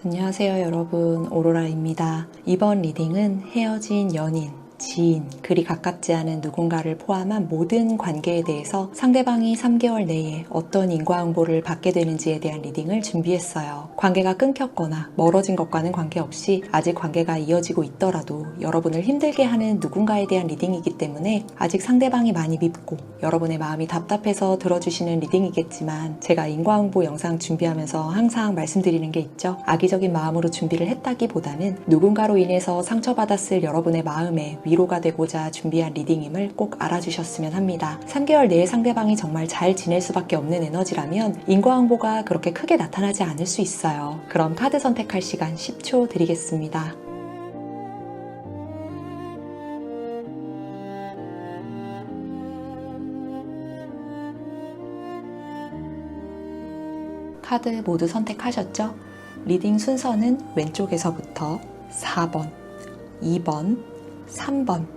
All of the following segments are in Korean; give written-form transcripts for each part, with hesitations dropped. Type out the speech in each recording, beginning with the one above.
안녕하세요 여러분, 오로라입니다. 이번 리딩은 헤어진 연인, 지인, 그리 가깝지 않은 누군가를 포함한 모든 관계에 대해서 상대방이 3개월 내에 어떤 인과응보를 받게 되는지에 대한 리딩을 준비했어요. 관계가 끊겼거나 멀어진 것과는 관계없이 아직 관계가 이어지고 있더라도 여러분을 힘들게 하는 누군가에 대한 리딩이기 때문에 아직 상대방이 많이 밉고 여러분의 마음이 답답해서 들어주시는 리딩이겠지만, 제가 인과응보 영상 준비하면서 항상 말씀드리는 게 있죠. 악의적인 마음으로 준비를 했다기보다는 누군가로 인해서 상처받았을 여러분의 마음에 위로가 되고자 준비한 리딩임을 꼭 알아주셨으면 합니다. 3개월 내에 상대방이 정말 잘 지낼 수밖에 없는 에너지라면 인과응보가 그렇게 크게 나타나지 않을 수 있어요. 그럼 카드 선택할 시간 10초 드리겠습니다. 카드 모두 선택하셨죠? 리딩 순서는 왼쪽에서부터 4번, 2번, 3번,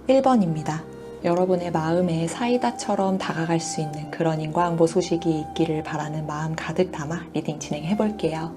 1번입니다. 여러분의 마음에 사이다처럼 다가갈 수 있는 그런 인과응보 소식이 있기를 바라는 마음 가득 담아 리딩 진행해 볼게요.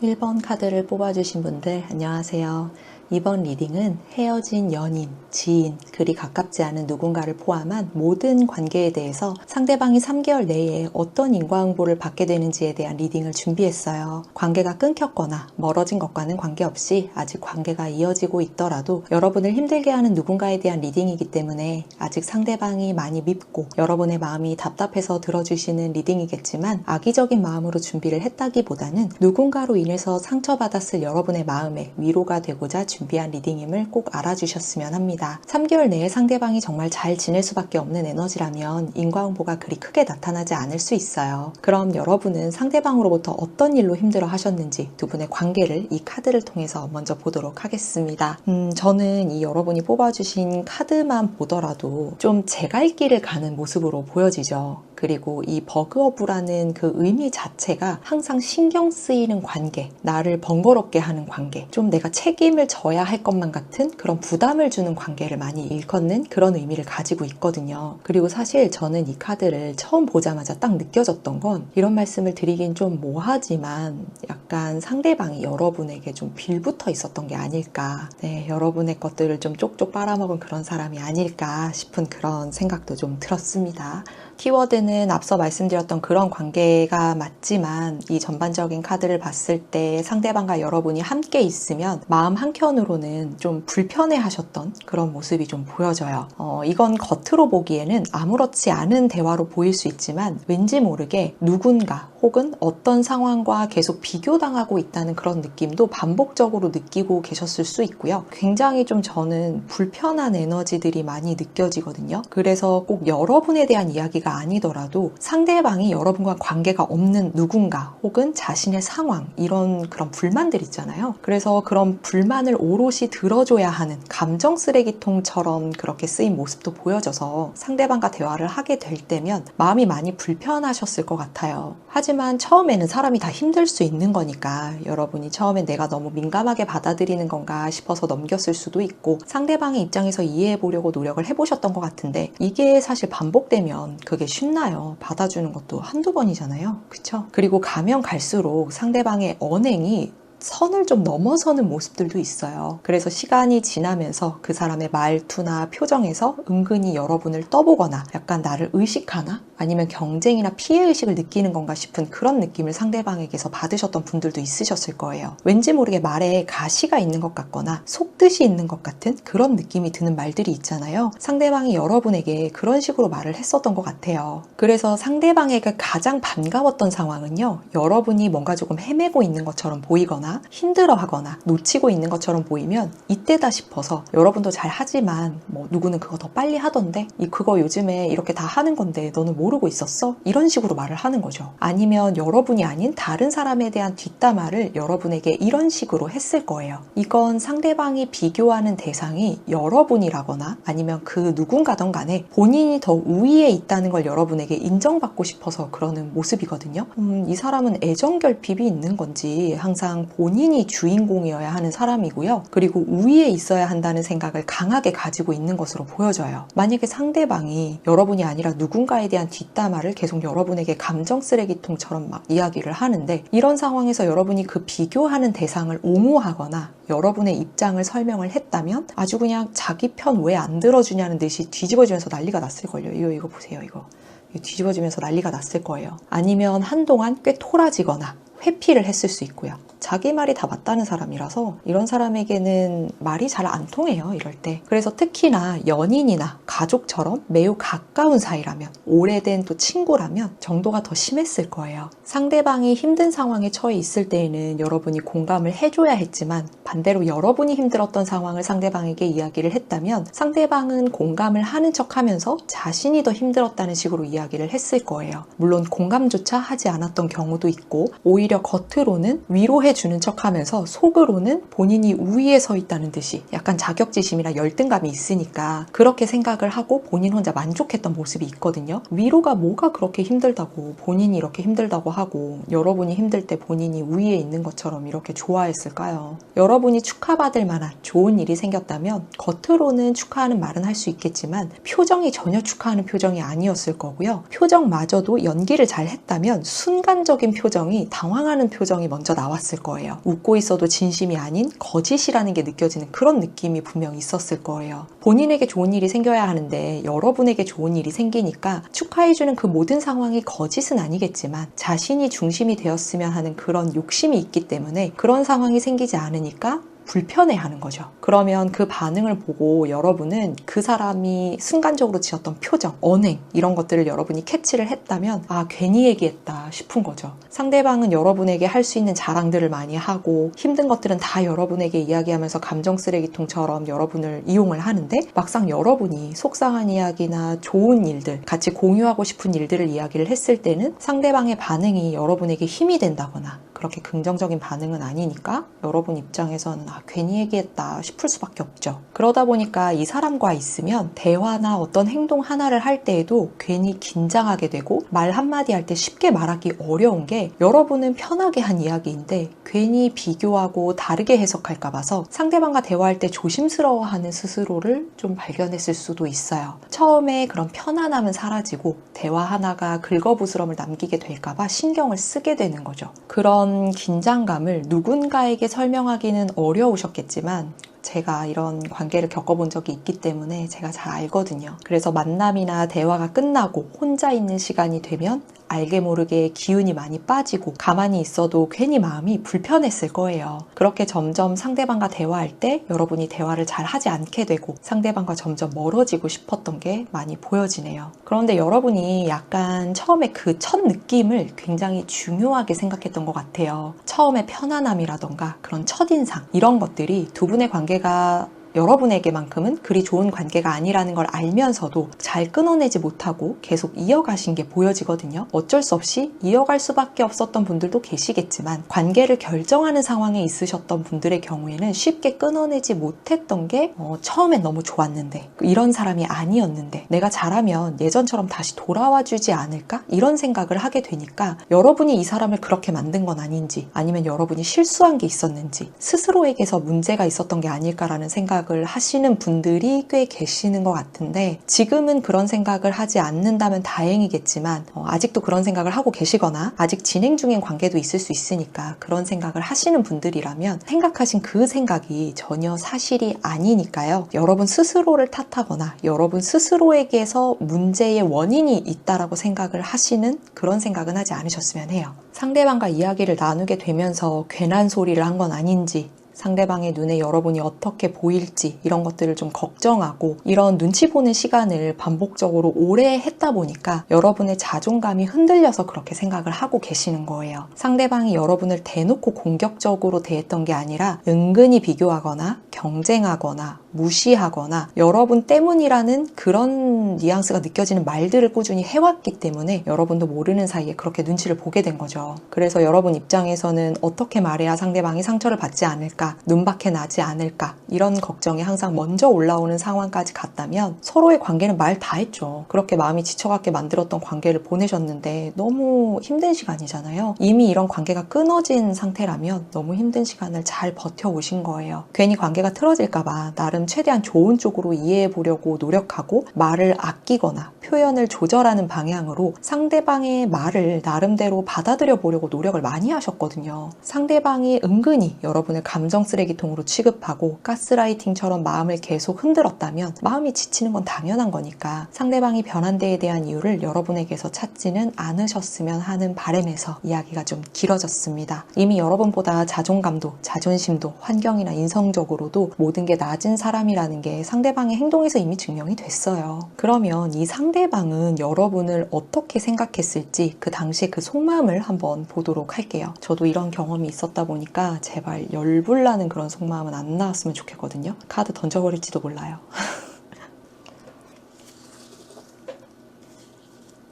1번 카드를 뽑아주신 분들 안녕하세요. 이번 리딩은 헤어진 연인, 지인, 그리 가깝지 않은 누군가를 포함한 모든 관계에 대해서 상대방이 3개월 내에 어떤 인과응보를 받게 되는지에 대한 리딩을 준비했어요. 관계가 끊겼거나 멀어진 것과는 관계없이 아직 관계가 이어지고 있더라도 여러분을 힘들게 하는 누군가에 대한 리딩이기 때문에 아직 상대방이 많이 밉고 여러분의 마음이 답답해서 들어주시는 리딩이겠지만, 악의적인 마음으로 준비를 했다기보다는 누군가로 인해서 상처받았을 여러분의 마음에 위로가 되고자 준비한 리딩임을 꼭 알아주셨으면 합니다. 3개월 내에 상대방이 정말 잘 지낼 수밖에 없는 에너지라면 인과응보가 그리 크게 나타나지 않을 수 있어요. 그럼 여러분은 상대방으로부터 어떤 일로 힘들어 하셨는지 두 분의 관계를 이 카드를 통해서 먼저 보도록 하겠습니다. 저는 이 여러분이 뽑아주신 카드만 보더라도 좀 제 갈 길을 가는 모습으로 보여지죠. 그리고 이 버그어브라는 그 의미 자체가 항상 신경 쓰이는 관계, 나를 번거롭게 하는 관계, 좀 내가 책임을 져야 할 것만 같은 그런 부담을 주는 관계를 많이 일컫는 그런 의미를 가지고 있거든요. 그리고 사실 저는 이 카드를 처음 보자마자 딱 느껴졌던 건, 이런 말씀을 드리긴 좀 뭐하지만 약간 상대방이 여러분에게 좀 빌붙어 있었던 게 아닐까, 여러분의 것들을 좀 쪽쪽 빨아먹은 그런 사람이 아닐까 싶은 그런 생각도 좀 들었습니다. 키워드는 앞서 말씀드렸던 그런 관계가 맞지만, 이 전반적인 카드를 봤을 때 상대방과 여러분이 함께 있으면 마음 한켠으로는 좀 불편해 하셨던 그런 모습이 좀 보여져요. 이건 겉으로 보기에는 아무렇지 않은 대화로 보일 수 있지만 왠지 모르게 누군가 혹은 어떤 상황과 계속 비교당하고 있다는 그런 느낌도 반복적으로 느끼고 계셨을 수 있고요. 굉장히 좀 저는 불편한 에너지들이 많이 느껴지거든요. 그래서 꼭 여러분에 대한 이야기가 아니더라도 상대방이 여러분과 관계가 없는 누군가 혹은 자신의 상황, 이런 그런 불만들 있잖아요. 그래서 그런 불만을 오롯이 들어줘야 하는 감정 쓰레기통처럼 그렇게 쓰인 모습도 보여져서 상대방과 대화를 하게 될 때면 마음이 많이 불편하셨을 것 같아요. 하지만 처음에는 사람이 다 힘들 수 있는 거니까 여러분이 처음엔 내가 너무 민감하게 받아들이는 건가 싶어서 넘겼을 수도 있고, 상대방의 입장에서 이해해 보려고 노력을 해보셨던 것 같은데, 이게 사실 반복되면 그게 쉽나요? 받아주는 것도 한두 번이잖아요. 그쵸? 그리고 가면 갈수록 상대방의 언행이 선을 좀 넘어서는 모습들도 있어요. 그래서 시간이 지나면서 그 사람의 말투나 표정에서 은근히 여러분을 떠보거나 약간 나를 의식하나? 아니면 경쟁이나 피해의식을 느끼는 건가 싶은 그런 느낌을 상대방에게서 받으셨던 분들도 있으셨을 거예요. 왠지 모르게 말에 가시가 있는 것 같거나 속뜻이 있는 것 같은 그런 느낌이 드는 말들이 있잖아요. 상대방이 여러분에게 그런 식으로 말을 했었던 것 같아요. 그래서 상대방에게 가장 반가웠던 상황은요, 여러분이 뭔가 조금 헤매고 있는 것처럼 보이거나 힘들어하거나 놓치고 있는 것처럼 보이면 이때다 싶어서, 여러분도 잘 하지만 뭐 누구는 그거 더 빨리 하던데, 그거 요즘에 이렇게 다 하는 건데 너는 모르고 있었어? 이런 식으로 말을 하는 거죠. 아니면 여러분이 아닌 다른 사람에 대한 뒷담화를 여러분에게 이런 식으로 했을 거예요. 이건 상대방이 비교하는 대상이 여러분이라거나 아니면 그 누군가든 간에 본인이 더 우위에 있다는 걸 여러분에게 인정받고 싶어서 그러는 모습이거든요. 이 사람은 애정결핍이 있는 건지 항상 본인이 주인공이어야 하는 사람이고요. 그리고 우위에 있어야 한다는 생각을 강하게 가지고 있는 것으로 보여져요. 만약에 상대방이 여러분이 아니라 누군가에 대한 뒷담화를 계속 여러분에게 감정 쓰레기통처럼 막 이야기를 하는데, 이런 상황에서 여러분이 그 비교하는 대상을 옹호하거나 여러분의 입장을 설명을 했다면 아주 그냥 자기 편 왜 안 들어주냐는 듯이 뒤집어지면서 난리가 났을걸요. 이거 보세요. 이거 뒤집어지면서 난리가 났을 거예요. 아니면 한동안 꽤 토라지거나 회피를 했을 수 있고요. 자기 말이 다 맞다는 사람이라서 이런 사람에게는 말이 잘 안 통해요, 이럴 때. 그래서 특히나 연인이나 가족처럼 매우 가까운 사이라면, 오래된 또 친구라면 정도가 더 심했을 거예요. 상대방이 힘든 상황에 처해 있을 때에는 여러분이 공감을 해줘야 했지만, 반대로 여러분이 힘들었던 상황을 상대방에게 이야기를 했다면 상대방은 공감을 하는 척하면서 자신이 더 힘들었다는 식으로 이야기를 했을 거예요. 물론 공감조차 하지 않았던 경우도 있고, 오히려 겉으로는 위로해주는 척하면서 속으로는 본인이 우위에 서 있다는 듯이 약간 자격지심이나 열등감이 있으니까 그렇게 생각을 하고 본인 혼자 만족했던 모습이 있거든요. 위로가 뭐가 그렇게 힘들다고, 본인이 이렇게 힘들다고 하고 여러분이 힘들 때 본인이 우위에 있는 것처럼 이렇게 좋아했을까요? 여러분이 축하받을 만한 좋은 일이 생겼다면 겉으로는 축하하는 말은 할 수 있겠지만 표정이 전혀 축하하는 표정이 아니었을 거고요. 표정마저도 연기를 잘 했다면 순간적인 표정이 당황하는 표정이 먼저 나왔을 거예요. 웃고 있어도 진심이 아닌 거짓이라는 게 느껴지는 그런 느낌이 분명 있었을 거예요. 본인에게 좋은 일이 생겨야 하는데 여러분에게 좋은 일이 생기니까 축하해주는 그 모든 상황이 거짓은 아니겠지만 자신이 중심이 되었으면 하는 그런 욕심이 있기 때문에 그런 상황이 생기지 않으니까 불편해하는 거죠. 그러면 그 반응을 보고 여러분은 그 사람이 순간적으로 지었던 표정, 언행 이런 것들을 여러분이 캐치를 했다면 아, 괜히 얘기했다 싶은 거죠. 상대방은 여러분에게 할 수 있는 자랑들을 많이 하고 힘든 것들은 다 여러분에게 이야기하면서 감정 쓰레기통처럼 여러분을 이용을 하는데, 막상 여러분이 속상한 이야기나 좋은 일들, 같이 공유하고 싶은 일들을 이야기를 했을 때는 상대방의 반응이 여러분에게 힘이 된다거나 그렇게 긍정적인 반응은 아니니까 여러분 입장에서는 아, 괜히 얘기했다 싶을 수밖에 없죠. 그러다 보니까 이 사람과 있으면 대화나 어떤 행동 하나를 할 때에도 괜히 긴장하게 되고 말 한마디 할 때 쉽게 말하기 어려운 게, 여러분은 편하게 한 이야기인데 괜히 비교하고 다르게 해석할까 봐서 상대방과 대화할 때 조심스러워하는 스스로를 좀 발견했을 수도 있어요. 처음에 그런 편안함은 사라지고 대화 하나가 긁어부스럼을 남기게 될까 봐 신경을 쓰게 되는 거죠. 그런 긴장감을 누군가에게 설명하기는 어려우셨겠지만 제가 이런 관계를 겪어본 적이 있기 때문에 제가 잘 알거든요. 그래서 만남이나 대화가 끝나고 혼자 있는 시간이 되면 알게 모르게 기운이 많이 빠지고 가만히 있어도 괜히 마음이 불편했을 거예요. 그렇게 점점 상대방과 대화할 때 여러분이 대화를 잘 하지 않게 되고 상대방과 점점 멀어지고 싶었던 게 많이 보여지네요. 그런데 여러분이 약간 처음에 그 첫 느낌을 굉장히 중요하게 생각했던 것 같아요. 처음에 편안함이라던가 그런 첫인상, 이런 것들이 두 분의 관계가 여러분에게만큼은 그리 좋은 관계가 아니라는 걸 알면서도 잘 끊어내지 못하고 계속 이어가신 게 보여지거든요. 어쩔 수 없이 이어갈 수밖에 없었던 분들도 계시겠지만 관계를 결정하는 상황에 있으셨던 분들의 경우에는 쉽게 끊어내지 못했던 게 처음엔 너무 좋았는데, 이런 사람이 아니었는데 내가 잘하면 예전처럼 다시 돌아와 주지 않을까? 이런 생각을 하게 되니까 여러분이 이 사람을 그렇게 만든 건 아닌지, 아니면 여러분이 실수한 게 있었는지, 스스로에게서 문제가 있었던 게 아닐까라는 생각을 하시는 분들이 꽤 계시는 것 같은데, 지금은 그런 생각을 하지 않는다면 다행이겠지만 아직도 그런 생각을 하고 계시거나 아직 진행 중인 관계도 있을 수 있으니까 그런 생각을 하시는 분들이라면 생각하신 그 생각이 전혀 사실이 아니니까요. 여러분 스스로를 탓하거나 여러분 스스로에게서 문제의 원인이 있다라고 생각을 하시는 그런 생각은 하지 않으셨으면 해요. 상대방과 이야기를 나누게 되면서 괜한 소리를 한 건 아닌지, 상대방의 눈에 여러분이 어떻게 보일지 이런 것들을 좀 걱정하고 이런 눈치 보는 시간을 반복적으로 오래 했다 보니까 여러분의 자존감이 흔들려서 그렇게 생각을 하고 계시는 거예요. 상대방이 여러분을 대놓고 공격적으로 대했던 게 아니라 은근히 비교하거나 경쟁하거나 무시하거나 여러분 때문이라는 그런 뉘앙스가 느껴지는 말들을 꾸준히 해왔기 때문에 여러분도 모르는 사이에 그렇게 눈치를 보게 된 거죠. 그래서 여러분 입장에서는 어떻게 말해야 상대방이 상처를 받지 않을까, 않을까, 눈밖에 나지 않을까, 이런 걱정이 항상 먼저 올라오는 상황까지 갔다면 서로의 관계는 말 다 했죠. 그렇게 마음이 지쳐갖게 만들었던 관계를 보내셨는데 너무 힘든 시간이잖아요. 이미 이런 관계가 끊어진 상태라면 너무 힘든 시간을 잘 버텨오신 거예요. 괜히 관계가 틀어질까봐 나름 최대한 좋은 쪽으로 이해해보려고 노력하고 말을 아끼거나 표현을 조절하는 방향으로 상대방의 말을 나름대로 받아들여 보려고 노력을 많이 하셨거든요. 상대방이 은근히 여러분을 감정 쓰레기통으로 취급하고 가스라이팅처럼 마음을 계속 흔들었다면 마음이 지치는 건 당연한 거니까 상대방이 변한 데에 대한 이유를 여러분에게서 찾지는 않으셨으면 하는 바람에서 이야기가 좀 길어졌습니다. 이미 여러분보다 자존감도 자존심도 환경이나 인성적으로도 모든 게 낮은 사람이라는 게 상대방의 행동에서 이미 증명이 됐어요. 그러면 이 상대방은 여러분을 어떻게 생각했을지 그 당시에 그 속마음을 한번 보도록 할게요. 저도 이런 경험이 있었다 보니까 제발 열불나는 그런 속마음은 안 나왔으면 좋겠거든요. 카드 던져버릴지도 몰라요.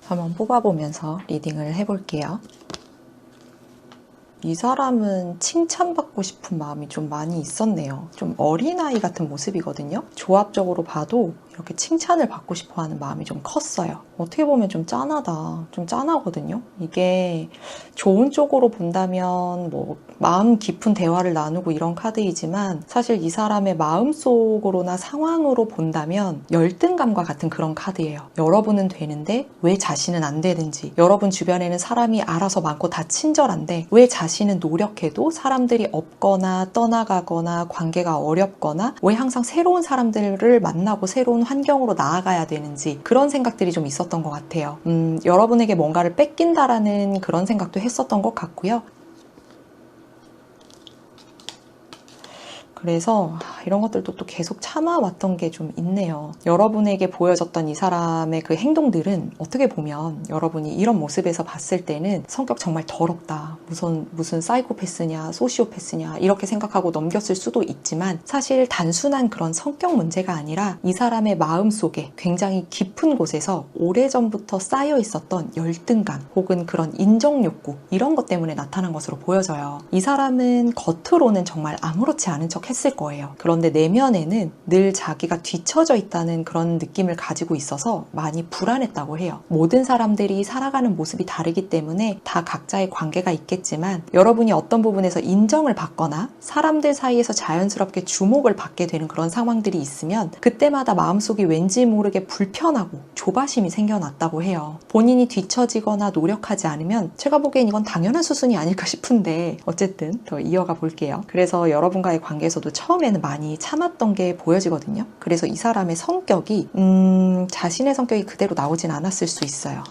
한번 뽑아보면서 리딩을 해볼게요. 이 사람은 칭찬받고 싶은 마음이 좀 많이 있었네요. 좀 어린아이 같은 모습이거든요. 조합적으로 봐도 이렇게 칭찬을 받고 싶어 하는 마음이 좀 컸어요. 어떻게 보면 좀 짠하다. 좀 짠하거든요. 이게 좋은 쪽으로 본다면 뭐 마음 깊은 대화를 나누고 이런 카드이지만 사실 이 사람의 마음속으로나 상황으로 본다면 열등감과 같은 그런 카드예요. 여러분은 되는데 왜 자신은 안 되는지, 여러분 주변에는 사람이 알아서 많고 다 친절한데 왜 자신은 노력해도 사람들이 없거나 떠나가거나 관계가 어렵거나 왜 항상 새로운 사람들을 만나고 새로운 환경으로 나아가야 되는지 그런 생각들이 좀 있었던 것 같아요. 여러분에게 뭔가를 뺏긴다라는 그런 생각도 했었던 것 같고요. 그래서 이런 것들도 또 계속 참아왔던 게 좀 있네요. 여러분에게 보여졌던 이 사람의 그 행동들은 어떻게 보면 여러분이 이런 모습에서 봤을 때는 성격 정말 더럽다. 무슨 사이코패스냐 소시오패스냐 이렇게 생각하고 넘겼을 수도 있지만 사실 단순한 그런 성격 문제가 아니라 이 사람의 마음속에 굉장히 깊은 곳에서 오래전부터 쌓여 있었던 열등감 혹은 그런 인정 욕구 이런 것 때문에 나타난 것으로 보여져요. 이 사람은 겉으로는 정말 아무렇지 않은 척 했을 거예요. 그런데 내면에는 늘 자기가 뒤처져 있다는 그런 느낌을 가지고 있어서 많이 불안했다고 해요. 모든 사람들이 살아가는 모습이 다르기 때문에 다 각자의 관계가 있겠지만 여러분이 어떤 부분에서 인정을 받거나 사람들 사이에서 자연스럽게 주목을 받게 되는 그런 상황들이 있으면 그때마다 마음속이 왠지 모르게 불편하고 조바심이 생겨났다고 해요. 본인이 뒤처지거나 노력하지 않으면 제가 보기엔 이건 당연한 수순이 아닐까 싶은데 어쨌든 더 이어가 볼게요. 그래서 여러분과의 관계에서도 처음에는 많이 참았던 게 보여지거든요. 그래서 이 사람의 성격이 자신의 성격이 그대로 나오진 않았을 수 있어요.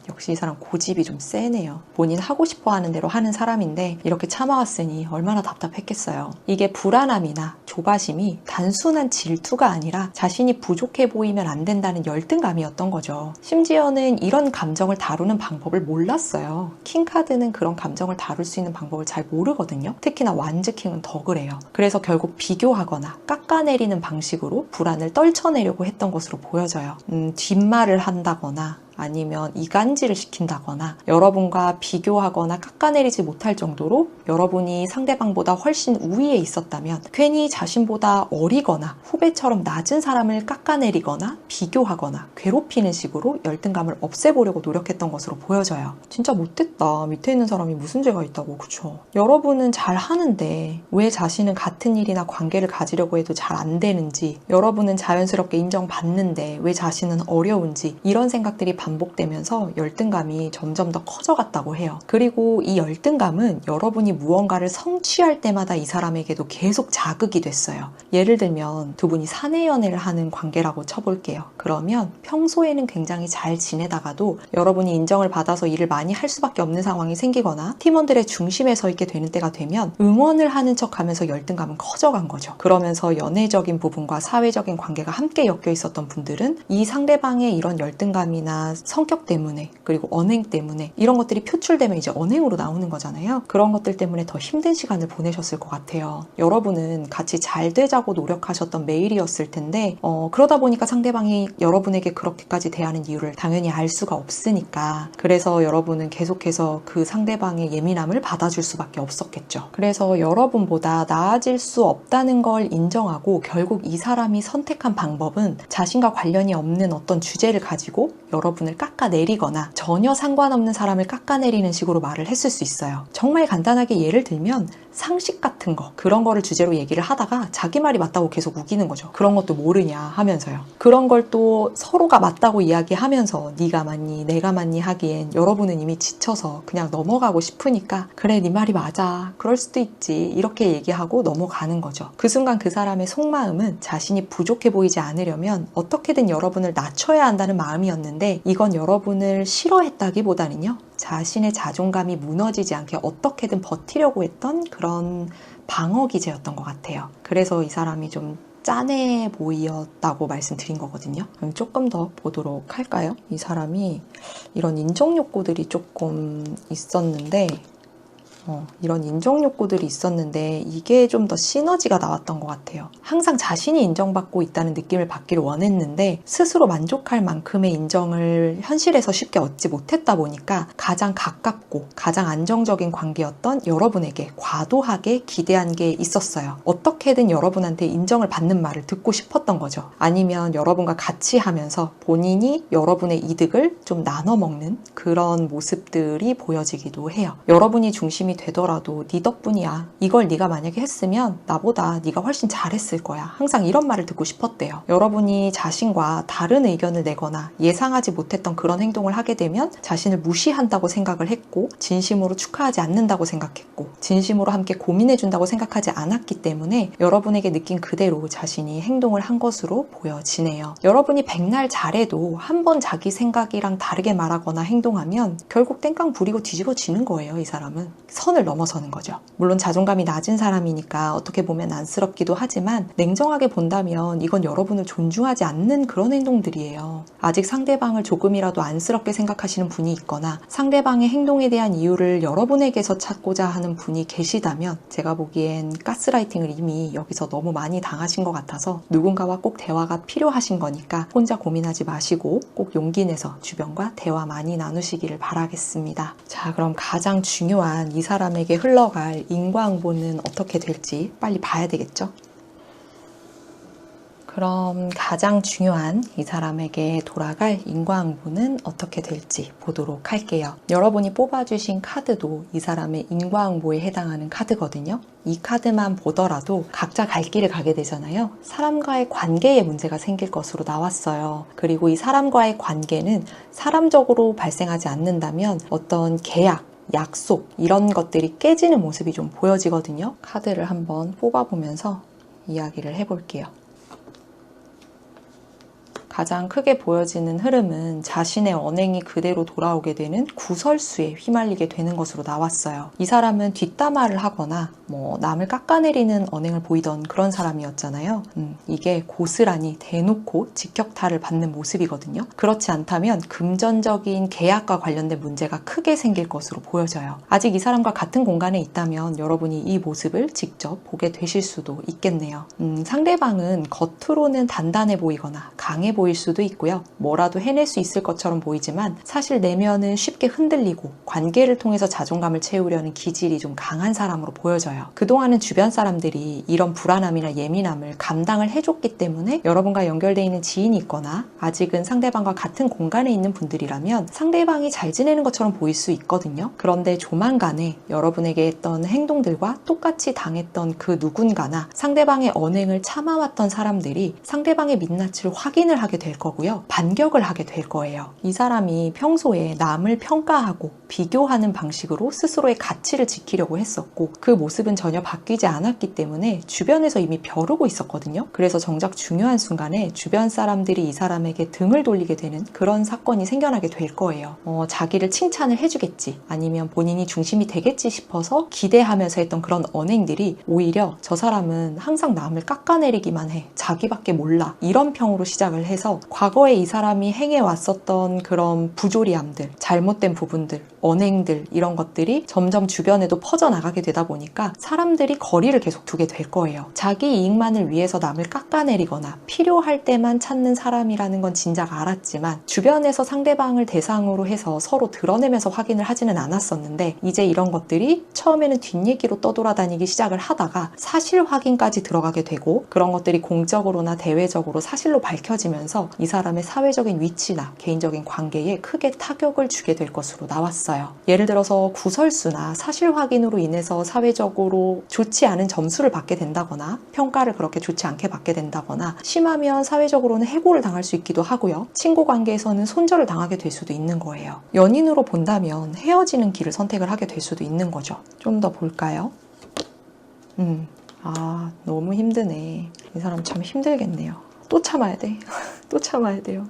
역시 이 사람 고집이 좀 세네요. 본인 하고 싶어 하는 대로 하는 사람인데 이렇게 참아왔으니 얼마나 답답했겠어요. 이게 불안함이나 조바심이 단순한 질투가 아니라 자신이 부족해 보이면 안 된다는 열등감이었던 거죠. 심지어는 이런 감정을 다루는 방법을 몰랐어요. 킹카드는 그런 감정을 다룰 수 있는 방법을 잘 모르거든요. 특히나 완즈킹은 더 그래요. 그래서 결국 비교하거나 깎아내리는 방식으로 불안을 떨쳐내려고 했던 것으로 보여져요. 뒷말을 한다거나 아니면 이간질을 시킨다거나 여러분과 비교하거나 깎아내리지 못할 정도로 여러분이 상대방보다 훨씬 우위에 있었다면 괜히 자신보다 어리거나 후배처럼 낮은 사람을 깎아내리거나 비교하거나 괴롭히는 식으로 열등감을 없애보려고 노력했던 것으로 보여져요. 진짜 못됐다. 밑에 있는 사람이 무슨 죄가 있다고. 그쵸? 여러분은 잘 하는데 왜 자신은 같은 일이나 관계를 가지려고 해도 잘 안 되는지, 여러분은 자연스럽게 인정받는데 왜 자신은 어려운지, 이런 생각들이 반복되면서 열등감이 점점 더 커져갔다고 해요. 그리고 이 열등감은 여러분이 무언가를 성취할 때마다 이 사람에게도 계속 자극이 됐어요. 예를 들면 두 분이 사내 연애를 하는 관계라고 쳐볼게요. 그러면 평소에는 굉장히 잘 지내다가도 여러분이 인정을 받아서 일을 많이 할 수밖에 없는 상황이 생기거나 팀원들의 중심에 서 있게 되는 때가 되면 응원을 하는 척하면서 열등감은 커져간 거죠. 그러면서 연애적인 부분과 사회적인 관계가 함께 엮여 있었던 분들은 이 상대방의 이런 열등감이나 언어나 성격 때문에, 그리고 언행 때문에, 이런 것들이 표출되면 이제 언행으로 나오는 거잖아요. 그런 것들 때문에 더 힘든 시간을 보내셨을 것 같아요. 여러분은 같이 잘 되자고 노력하셨던 매일이었을 텐데 그러다 보니까 상대방이 여러분에게 그렇게까지 대하는 이유를 당연히 알 수가 없으니까, 그래서 여러분은 계속해서 그 상대방의 예민함을 받아줄 수밖에 없었겠죠. 그래서 여러분보다 나아질 수 없다는 걸 인정하고 결국 이 사람이 선택한 방법은 자신과 관련이 없는 어떤 주제를 가지고 여러분을 깎아내리거나 전혀 상관없는 사람을 깎아내리는 식으로 말을 했을 수 있어요. 정말 간단하게 예를 들면 상식 같은 거, 그런 거를 주제로 얘기를 하다가 자기 말이 맞다고 계속 우기는 거죠. 그런 것도 모르냐 하면서요. 그런 걸 또 서로가 맞다고 이야기하면서 네가 맞니 내가 맞니 하기엔 여러분은 이미 지쳐서 그냥 넘어가고 싶으니까 그래 네 말이 맞아 그럴 수도 있지 이렇게 얘기하고 넘어가는 거죠. 그 순간 그 사람의 속마음은 자신이 부족해 보이지 않으려면 어떻게든 여러분을 낮춰야 한다는 마음이었는데, 이건 여러분을 싫어했다기보다는요, 자신의 자존감이 무너지지 않게 어떻게든 버티려고 했던 그런 방어 기제였던 것 같아요. 그래서 이 사람이 좀 짠해 보였다고 말씀드린 거거든요. 그럼 조금 더 보도록 할까요? 이 사람이 이런 인정 욕구들이 조금 있었는데 이런 인정 욕구들이 있었는데 이게 좀 더 시너지가 나왔던 것 같아요. 항상 자신이 인정받고 있다는 느낌을 받기를 원했는데 스스로 만족할 만큼의 인정을 현실에서 쉽게 얻지 못했다 보니까 가장 가깝고 가장 안정적인 관계였던 여러분에게 과도하게 기대한 게 있었어요. 어떻게든 여러분한테 인정을 받는 말을 듣고 싶었던 거죠. 아니면 여러분과 같이 하면서 본인이 여러분의 이득을 좀 나눠 먹는 그런 모습들이 보여지기도 해요. 여러분이 중심이 되더라도 네 덕분이야. 이걸 네가 만약에 했으면 나보다 네가 훨씬 잘했을 거야. 항상 이런 말을 듣고 싶었대요. 여러분이 자신과 다른 의견을 내거나 예상하지 못했던 그런 행동을 하게 되면 자신을 무시한다고 생각을 했고, 진심으로 축하하지 않는다고 생각했고, 진심으로 함께 고민해준다고 생각하지 않았기 때문에 여러분에게 느낀 그대로 자신이 행동을 한 것으로 보여지네요. 여러분이 백날 잘해도 한 번 자기 생각이랑 다르게 말하거나 행동하면 결국 땡깡 부리고 뒤집어지는 거예요. 이 사람은 선을 넘어서는 거죠. 물론 자존감이 낮은 사람이니까 어떻게 보면 안쓰럽기도 하지만 냉정하게 본다면 이건 여러분을 존중하지 않는 그런 행동들이에요. 아직 상대방을 조금이라도 안쓰럽게 생각하시는 분이 있거나 상대방의 행동에 대한 이유를 여러분에게서 찾고자 하는 분이 계시다면 제가 보기엔 가스라이팅을 이미 여기서 너무 많이 당하신 것 같아서 누군가와 꼭 대화가 필요하신 거니까 혼자 고민하지 마시고 꼭 용기 내서 주변과 대화 많이 나누시기를 바라겠습니다. 자, 그럼 가장 중요한 이 사람에게 흘러갈 인과응보는 어떻게 될지 빨리 봐야 되겠죠? 그럼 가장 중요한 이 사람에게 돌아갈 인과응보는 어떻게 될지 보도록 할게요. 여러분이 뽑아주신 카드도 이 사람의 인과응보에 해당하는 카드거든요. 이 카드만 보더라도 각자 갈 길을 가게 되잖아요. 사람과의 관계에 문제가 생길 것으로 나왔어요. 그리고 이 사람과의 관계는 사람적으로 발생하지 않는다면 어떤 계약, 약속 이런 것들이 깨지는 모습이 좀 보여지거든요. 카드를 한번 뽑아보면서 이야기를 해볼게요. 가장 크게 보여지는 흐름은 자신의 언행이 그대로 돌아오게 되는 구설수에 휘말리게 되는 것으로 나왔어요. 이 사람은 뒷담화를 하거나 남을 깎아내리는 언행을 보이던 그런 사람이었잖아요. 이게 고스란히 대놓고 직격탄을 받는 모습이거든요. 그렇지 않다면 금전적인 계약과 관련된 문제가 크게 생길 것으로 보여져요. 아직 이 사람과 같은 공간에 있다면 여러분이 이 모습을 직접 보게 되실 수도 있겠네요. 상대방은 겉으로는 단단해 보이거나 강해 보일 수도 있고요. 뭐라도 해낼 수 있을 것처럼 보이지만 사실 내면은 쉽게 흔들리고 관계를 통해서 자존감을 채우려는 기질이 좀 강한 사람으로 보여져요. 그동안은 주변 사람들이 이런 불안함이나 예민함을 감당을 해줬기 때문에 여러분과 연결되어 있는 지인이 있거나 아직은 상대방과 같은 공간에 있는 분들이라면 상대방이 잘 지내는 것처럼 보일 수 있거든요. 그런데 조만간에 여러분에게 했던 행동들과 똑같이 당했던 그 누군가나 상대방의 언행을 참아왔던 사람들이 상대방의 민낯을 확인을 하게 될 거고요. 반격을 하게 될 거예요. 이 사람이 평소에 남을 평가하고 비교하는 방식으로 스스로의 가치를 지키려고 했었고 그 모습은 전혀 바뀌지 않았기 때문에 주변에서 이미 벼르고 있었거든요. 그래서 정작 중요한 순간에 주변 사람들이 이 사람에게 등을 돌리게 되는 그런 사건이 생겨나게 될 거예요. 자기를 칭찬을 해주겠지 아니면 본인이 중심이 되겠지 싶어서 기대하면서 했던 그런 언행들이 오히려 저 사람은 항상 남을 깎아내리기만 해 자기밖에 몰라 이런 평으로 시작을 해서 해서 과거에 이 사람이 행해왔었던 그런 부조리함들, 잘못된 부분들, 언행들 이런 것들이 점점 주변에도 퍼져나가게 되다 보니까 사람들이 거리를 계속 두게 될 거예요. 자기 이익만을 위해서 남을 깎아내리거나 필요할 때만 찾는 사람이라는 건 진작 알았지만 주변에서 상대방을 대상으로 해서 서로 드러내면서 확인을 하지는 않았었는데 이제 이런 것들이 처음에는 뒷얘기로 떠돌아다니기 시작을 하다가 사실 확인까지 들어가게 되고 그런 것들이 공적으로나 대외적으로 사실로 밝혀지면서 이 사람의 사회적인 위치나 개인적인 관계에 크게 타격을 주게 될 것으로 나왔어요. 예를 들어서 구설수나 사실 확인으로 인해서 사회적으로 좋지 않은 점수를 받게 된다거나 평가를 그렇게 좋지 않게 받게 된다거나 심하면 사회적으로는 해고를 당할 수 있기도 하고요. 친구 관계에서는 손절을 당하게 될 수도 있는 거예요. 연인으로 본다면 헤어지는 길을 선택을 하게 될 수도 있는 거죠. 좀 더 볼까요? 너무 힘드네. 이 사람 참 힘들겠네요. 또 참아야 돼. 또 참아야 돼요.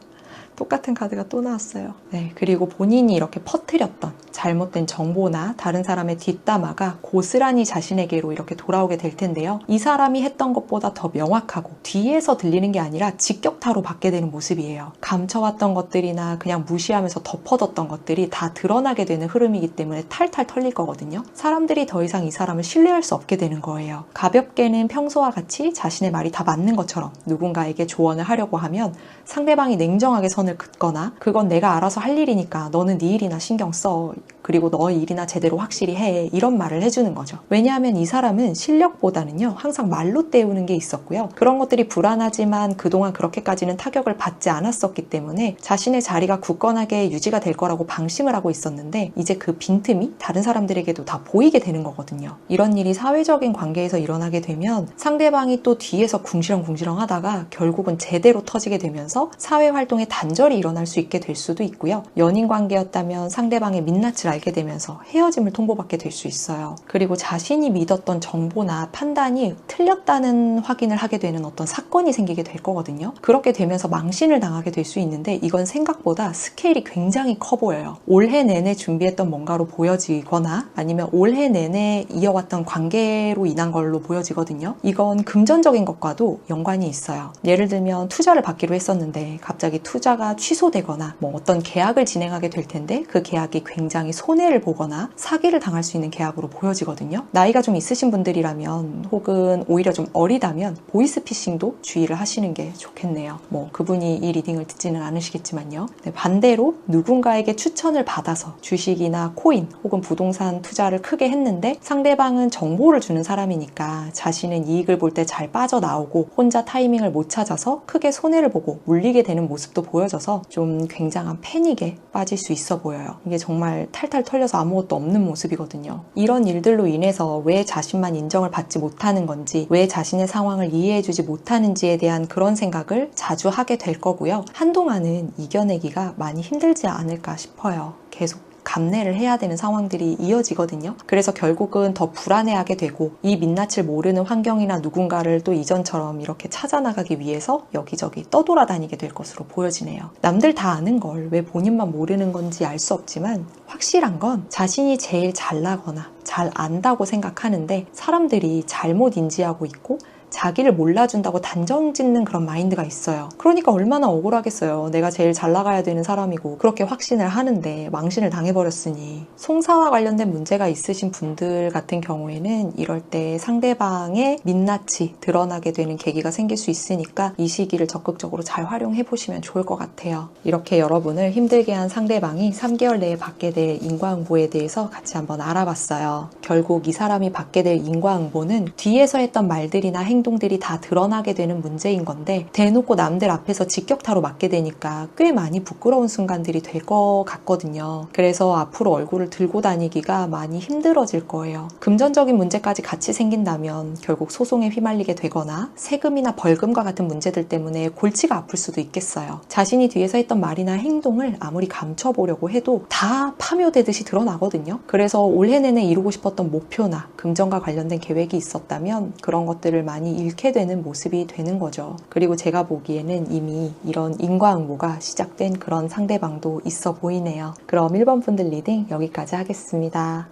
똑같은 카드가 또 나왔어요. 네, 그리고 본인이 이렇게 퍼뜨렸던 잘못된 정보나 다른 사람의 뒷담화가 고스란히 자신에게로 이렇게 돌아오게 될 텐데요. 이 사람이 했던 것보다 더 명확하고 뒤에서 들리는 게 아니라 직격타로 받게 되는 모습이에요. 감춰왔던 것들이나 그냥 무시하면서 덮어뒀던 것들이 다 드러나게 되는 흐름이기 때문에 탈탈 털릴 거거든요. 사람들이 더 이상 이 사람을 신뢰할 수 없게 되는 거예요. 가볍게는 평소와 같이 자신의 말이 다 맞는 것처럼 누군가에게 조언을 하려고 하면 상대방이 냉정하게 선을 긋거나 그건 내가 알아서 할 일이니까 너는 네 일이나 신경 써. 그리고 너 일이나 제대로 확실히 해. 이런 말을 해주는 거죠. 왜냐하면 이 사람은 실력보다는요 항상 말로 때우는 게 있었고요. 그런 것들이 불안하지만 그동안 그렇게까지는 타격을 받지 않았었기 때문에 자신의 자리가 굳건하게 유지가 될 거라고 방심을 하고 있었는데 이제 그 빈틈이 다른 사람들에게도 다 보이게 되는 거거든요. 이런 일이 사회적인 관계에서 일어나게 되면 상대방이 또 뒤에서 궁시렁궁시렁 하다가 결국은 제대로 터지게 되면서 사회활동에 단절이 일어날 수 있게 될 수도 있고요. 연인 관계였다면 상대방의 민낯을 알게 되면서 헤어짐을 통보받게 될 수 있어요. 그리고 자신이 믿었던 정보나 판단이 틀렸다는 확인을 하게 되는 어떤 사건이 생기게 될 거거든요. 그렇게 되면서 망신을 당하게 될 수 있는데 이건 생각보다 스케일이 굉장히 커 보여요. 올해 내내 준비했던 뭔가로 보여지거나 아니면 올해 내내 이어왔던 관계로 인한 걸로 보여지거든요. 이건 금전적인 것과도 연관이 있어요. 예를 들면 투자를 받기로 했었는데 갑자기 투자가 취소되거나 어떤 계약을 진행하게 될 텐데 그 계약이 굉장히 손해를 보거나 사기를 당할 수 있는 계약으로 보여지거든요. 나이가 좀 있으신 분들이라면 혹은 오히려 좀 어리다면 보이스피싱도 주의를 하시는 게 좋겠네요. 그분이 이 리딩을 듣지는 않으시겠지만요. 네, 반대로 누군가에게 추천을 받아서 주식이나 코인 혹은 부동산 투자를 크게 했는데 상대방은 정보를 주는 사람이니까 자신은 이익을 볼 때 잘 빠져나오고 혼자 타이밍을 못 찾아서 크게 손해를 보고 물리게 되는 모습도 보여져서 좀 굉장한 패닉에 빠질 수 있어 보여요. 이게 정말 탈탈 털려서 아무것도 없는 모습이거든요. 이런 일들로 인해서 왜 자신만 인정을 받지 못하는 건지, 왜 자신의 상황을 이해해주지 못하는지에 대한 그런 생각을 자주 하게 될 거고요. 한동안은 이겨내기가 많이 힘들지 않을까 싶어요. 계속 감내를 해야 되는 상황들이 이어지거든요. 그래서 결국은 더 불안해하게 되고 이 민낯을 모르는 환경이나 누군가를 또 이전처럼 이렇게 찾아나가기 위해서 여기저기 떠돌아다니게 될 것으로 보여지네요. 남들 다 아는 걸 왜 본인만 모르는 건지 알 수 없지만 확실한 건 자신이 제일 잘나거나 잘 안다고 생각하는데 사람들이 잘못 인지하고 있고 자기를 몰라준다고 단정 짓는 그런 마인드가 있어요. 그러니까 얼마나 억울하겠어요. 내가 제일 잘 나가야 되는 사람이고 그렇게 확신을 하는데 망신을 당해버렸으니. 송사와 관련된 문제가 있으신 분들 같은 경우에는 이럴 때 상대방의 민낯이 드러나게 되는 계기가 생길 수 있으니까 이 시기를 적극적으로 잘 활용해 보시면 좋을 것 같아요. 이렇게 여러분을 힘들게 한 상대방이 3개월 내에 받게 될 인과응보에 대해서 같이 한번 알아봤어요. 결국 이 사람이 받게 될 인과응보는 뒤에서 했던 말들이나 행동들이 다 드러나게 되는 문제인 건데 대놓고 남들 앞에서 직격타로 맞게 되니까 꽤 많이 부끄러운 순간들이 될 것 같거든요. 그래서 앞으로 얼굴을 들고 다니기가 많이 힘들어질 거예요. 금전적인 문제까지 같이 생긴다면 결국 소송에 휘말리게 되거나 세금이나 벌금과 같은 문제들 때문에 골치가 아플 수도 있겠어요. 자신이 뒤에서 했던 말이나 행동을 아무리 감춰보려고 해도 다 파묘되듯이 드러나거든요. 그래서 올해 내내 이루고 싶었던 목표나 금전과 관련된 계획이 있었다면 그런 것들을 많이 잃게 되는 모습이 되는 거죠. 그리고 제가 보기에는 이미 이런 인과응보가 시작된 그런 상대방도 있어 보이네요. 그럼 1번 분들 리딩 여기까지 하겠습니다.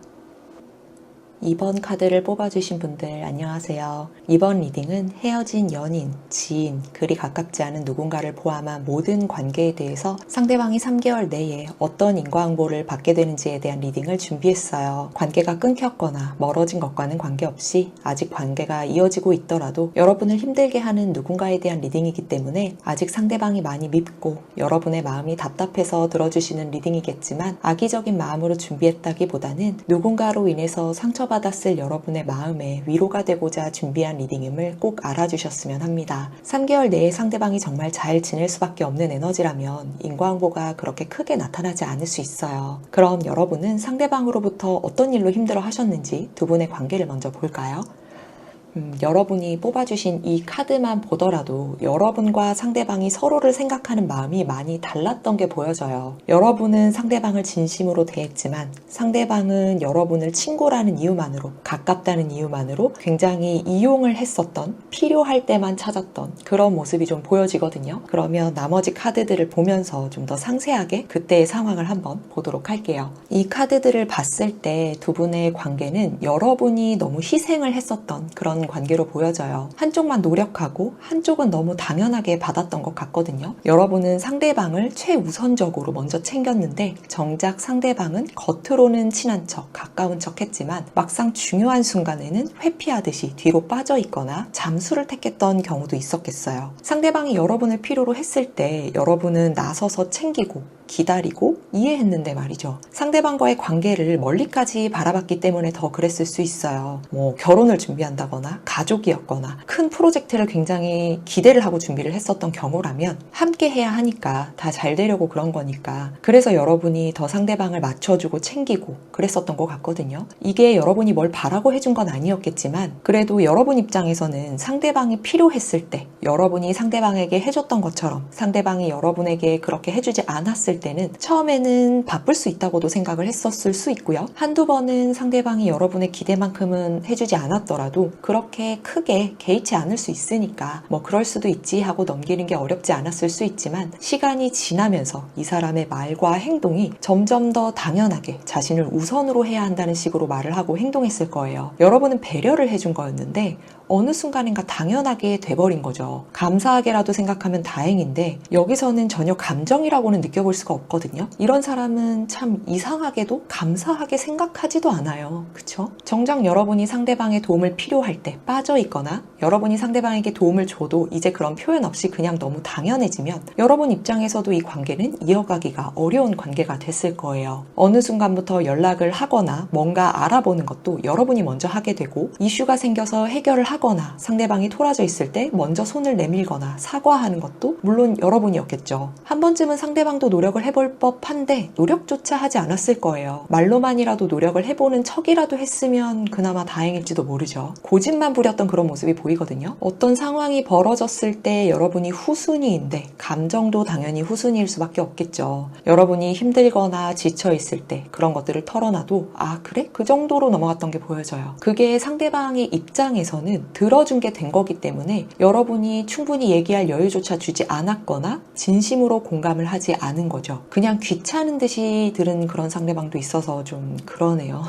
2번 카드를 뽑아주신 분들 안녕하세요. 이번 리딩은 헤어진 연인, 지인, 그리 가깝지 않은 누군가를 포함한 모든 관계에 대해서 상대방이 3개월 내에 어떤 인과응보를 받게 되는지에 대한 리딩을 준비했어요. 관계가 끊겼거나 멀어진 것과는 관계없이 아직 관계가 이어지고 있더라도 여러분을 힘들게 하는 누군가에 대한 리딩이기 때문에 아직 상대방이 많이 밉고 여러분의 마음이 답답해서 들어주시는 리딩이겠지만 악의적인 마음으로 준비했다기보다는 누군가로 인해서 상처받았을 여러분의 마음에 위로가 되고자 준비한 리딩임을 꼭 알아주셨으면 합니다. 3개월 내에 상대방이 정말 잘 지낼 수밖에 없는 에너지라면 인과응보가 그렇게 크게 나타나지 않을 수 있어요. 그럼 여러분은 상대방으로부터 어떤 일로 힘들어 하셨는지 두 분의 관계를 먼저 볼까요? 여러분이 뽑아주신 이 카드만 보더라도 여러분과 상대방이 서로를 생각하는 마음이 많이 달랐던 게 보여져요. 여러분은 상대방을 진심으로 대했지만 상대방은 여러분을 친구라는 이유만으로, 가깝다는 이유만으로 굉장히 이용을 했었던, 필요할 때만 찾았던 그런 모습이 좀 보여지거든요. 그러면 나머지 카드들을 보면서 좀 더 상세하게 그때의 상황을 한번 보도록 할게요. 이 카드들을 봤을 때 두 분의 관계는 여러분이 너무 희생을 했었던 그런 관계로 보여져요. 한쪽만 노력하고 한쪽은 너무 당연하게 받았던 것 같거든요. 여러분은 상대방을 최우선적으로 먼저 챙겼는데 정작 상대방은 겉으로는 친한 척, 가까운 척 했지만 막상 중요한 순간에는 회피하듯이 뒤로 빠져 있거나 잠수를 택했던 경우도 있었겠어요. 상대방이 여러분을 필요로 했을 때 여러분은 나서서 챙기고 기다리고 이해했는데 말이죠. 상대방과의 관계를 멀리까지 바라봤기 때문에 더 그랬을 수 있어요. 결혼을 준비한다거나 가족이었거나 큰 프로젝트를 굉장히 기대를 하고 준비를 했었던 경우라면 함께 해야 하니까 다 잘 되려고 그런 거니까 그래서 여러분이 더 상대방을 맞춰주고 챙기고 그랬었던 것 같거든요. 이게 여러분이 뭘 바라고 해준 건 아니었겠지만 그래도 여러분 입장에서는 상대방이 필요했을 때 여러분이 상대방에게 해줬던 것처럼 상대방이 여러분에게 그렇게 해주지 않았을 때는 처음에는 바쁠 수 있다고도 생각을 했었을 수 있고요. 한두 번은 상대방이 여러분의 기대만큼은 해주지 않았더라도 그렇게 크게 개의치 않을 수 있으니까 그럴 수도 있지 하고 넘기는 게 어렵지 않았을 수 있지만 시간이 지나면서 이 사람의 말과 행동이 점점 더 당연하게 자신을 우선으로 해야 한다는 식으로 말을 하고 행동했을 거예요. 여러분은 배려를 해준 거였는데 어느 순간인가 당연하게 돼버린 거죠. 감사하게라도 생각하면 다행인데 여기서는 전혀 감정이라고는 느껴볼 수가 없거든요. 이런 사람은 참 이상하게도 감사하게 생각하지도 않아요. 그쵸? 정작 여러분이 상대방의 도움을 필요할 때 빠져있거나 여러분이 상대방에게 도움을 줘도 이제 그런 표현 없이 그냥 너무 당연해지면 여러분 입장에서도 이 관계는 이어가기가 어려운 관계가 됐을 거예요. 어느 순간부터 연락을 하거나 뭔가 알아보는 것도 여러분이 먼저 하게 되고 이슈가 생겨서 해결을 하거나 상대방이 토라져 있을 때 먼저 손을 내밀거나 사과하는 것도 물론 여러분이었겠죠. 한 번쯤은 상대방도 노력을 해볼 법한데 노력조차 하지 않았을 거예요. 말로만이라도 노력을 해보는 척이라도 했으면 그나마 다행일지도 모르죠. 고집만 부렸던 그런 모습이 보이거든요. 어떤 상황이 벌어졌을 때 여러분이 후순위인데 감정도 당연히 후순위일 수밖에 없겠죠. 여러분이 힘들거나 지쳐있을 때 그런 것들을 털어놔도 그래? 그 정도로 넘어갔던 게 보여져요. 그게 상대방의 입장에서는 들어준 게 된 거기 때문에 여러분이 충분히 얘기할 여유조차 주지 않았거나 진심으로 공감을 하지 않은 거죠. 그냥 귀찮은 듯이 들은 그런 상대방도 있어서 좀 그러네요.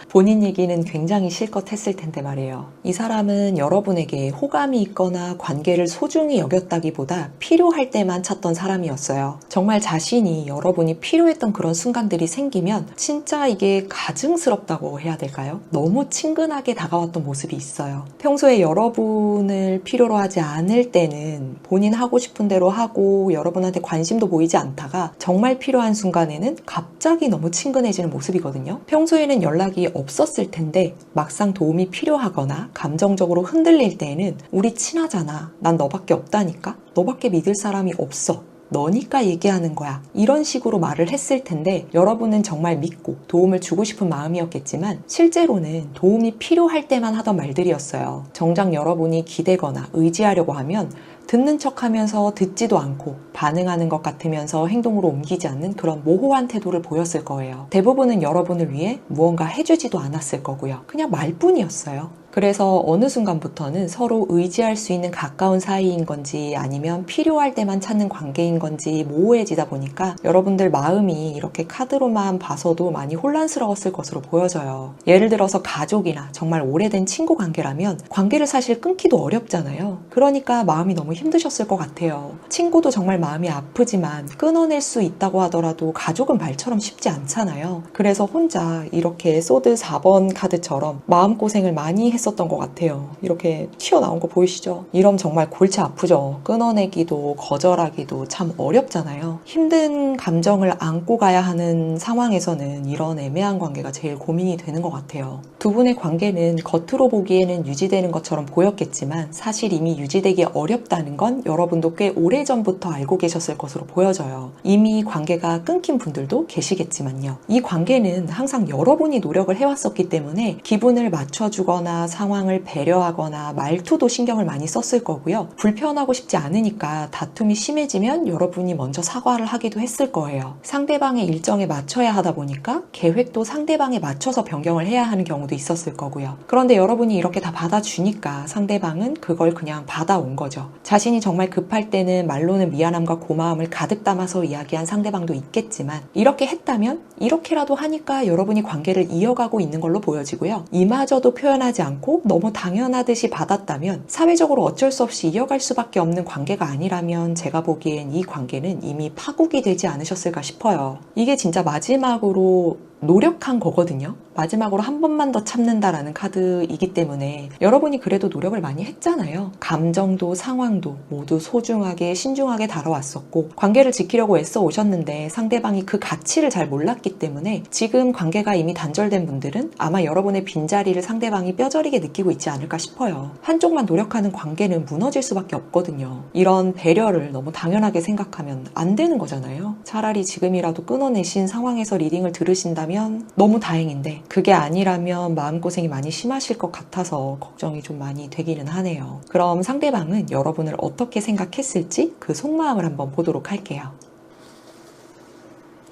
본인 얘기는 굉장히 실컷 했을 텐데 말이에요. 이 사람은 여러분에게 호감이 있거나 관계를 소중히 여겼다기보다 필요할 때만 찾던 사람이었어요. 정말 자신이 여러분이 필요했던 그런 순간들이 생기면 진짜 이게 가증스럽다고 해야 될까요? 너무 친근하게 다가왔던 모습이 있어요. 평소에 여러분을 필요로 하지 않을 때는 본인 하고 싶은 대로 하고 여러분한테 관심도 보이지 않다가 정말 필요한 순간에는 갑자기 너무 친근해지는 모습이거든요. 평소에는 연락이 없었을 텐데 막상 도움이 필요하거나 감정적으로 흔들릴 때에는 우리 친하잖아. 난 너밖에 없다니까. 너밖에 믿을 사람이 없어. 너니까 얘기하는 거야. 이런 식으로 말을 했을 텐데 여러분은 정말 믿고 도움을 주고 싶은 마음이었겠지만 실제로는 도움이 필요할 때만 하던 말들이었어요. 정작 여러분이 기대거나 의지하려고 하면 듣는 척하면서 듣지도 않고 반응하는 것 같으면서 행동으로 옮기지 않는 그런 모호한 태도를 보였을 거예요. 대부분은 여러분을 위해 무언가 해주지도 않았을 거고요. 그냥 말뿐이었어요. 그래서 어느 순간부터는 서로 의지할 수 있는 가까운 사이인 건지 아니면 필요할 때만 찾는 관계인 건지 모호해지다 보니까 여러분들 마음이 이렇게 카드로만 봐서도 많이 혼란스러웠을 것으로 보여져요. 예를 들어서 가족이나 정말 오래된 친구 관계라면 관계를 사실 끊기도 어렵잖아요. 그러니까 마음이 너무 힘드셨을 것 같아요. 친구도 정말 마음이 아프지만 끊어낼 수 있다고 하더라도 가족은 말처럼 쉽지 않잖아요. 그래서 혼자 이렇게 소드 4번 카드처럼 마음고생을 많이 했었던 것 같아요. 이렇게 튀어나온 거 보이시죠? 이러면 정말 골치 아프죠. 끊어내기도 거절하기도 참 어렵잖아요. 힘든 감정을 안고 가야 하는 상황에서는 이런 애매한 관계가 제일 고민이 되는 것 같아요. 두 분의 관계는 겉으로 보기에는 유지되는 것처럼 보였겠지만 사실 이미 유지되기 어렵다는 건 여러분도 꽤 오래전부터 알고 계셨을 것으로 보여져요. 이미 관계가 끊긴 분들도 계시겠지만요. 이 관계는 항상 여러분이 노력을 해왔었기 때문에 기분을 맞춰주거나 상황을 배려하거나 말투도 신경을 많이 썼을 거고요. 불편하고 싶지 않으니까 다툼이 심해지면 여러분이 먼저 사과를 하기도 했을 거예요. 상대방의 일정에 맞춰야 하다 보니까 계획도 상대방에 맞춰서 변경을 해야 하는 경우도 있었을 거고요. 그런데 여러분이 이렇게 다 받아주니까 상대방은 그걸 그냥 받아온 거죠. 자신이 정말 급할 때는 말로는 미안함과 고마움을 가득 담아서 이야기한 상대방도 있겠지만 이렇게 했다면 이렇게라도 하니까 여러분이 관계를 이어가고 있는 걸로 보여지고요. 이마저도 표현하지 않고 너무 당연하듯이 받았다면 사회적으로 어쩔 수 없이 이어갈 수밖에 없는 관계가 아니라면 제가 보기엔 이 관계는 이미 파국이 되지 않으셨을까 싶어요. 이게 진짜 마지막으로 노력한 거거든요. 마지막으로 한 번만 더 참는다라는 카드이기 때문에 여러분이 그래도 노력을 많이 했잖아요. 감정도 상황도 모두 소중하게 신중하게 다뤄왔었고 관계를 지키려고 애써 오셨는데 상대방이 그 가치를 잘 몰랐기 때문에 지금 관계가 이미 단절된 분들은 아마 여러분의 빈자리를 상대방이 뼈저리게 느끼고 있지 않을까 싶어요. 한쪽만 노력하는 관계는 무너질 수밖에 없거든요. 이런 배려를 너무 당연하게 생각하면 안 되는 거잖아요. 차라리 지금이라도 끊어내신 상황에서 리딩을 들으신다면 너무 다행인데 그게 아니라면 마음고생이 많이 심하실 것 같아서 걱정이 좀 많이 되기는 하네요. 그럼 상대방은 여러분을 어떻게 생각했을지 그 속마음을 한번 보도록 할게요.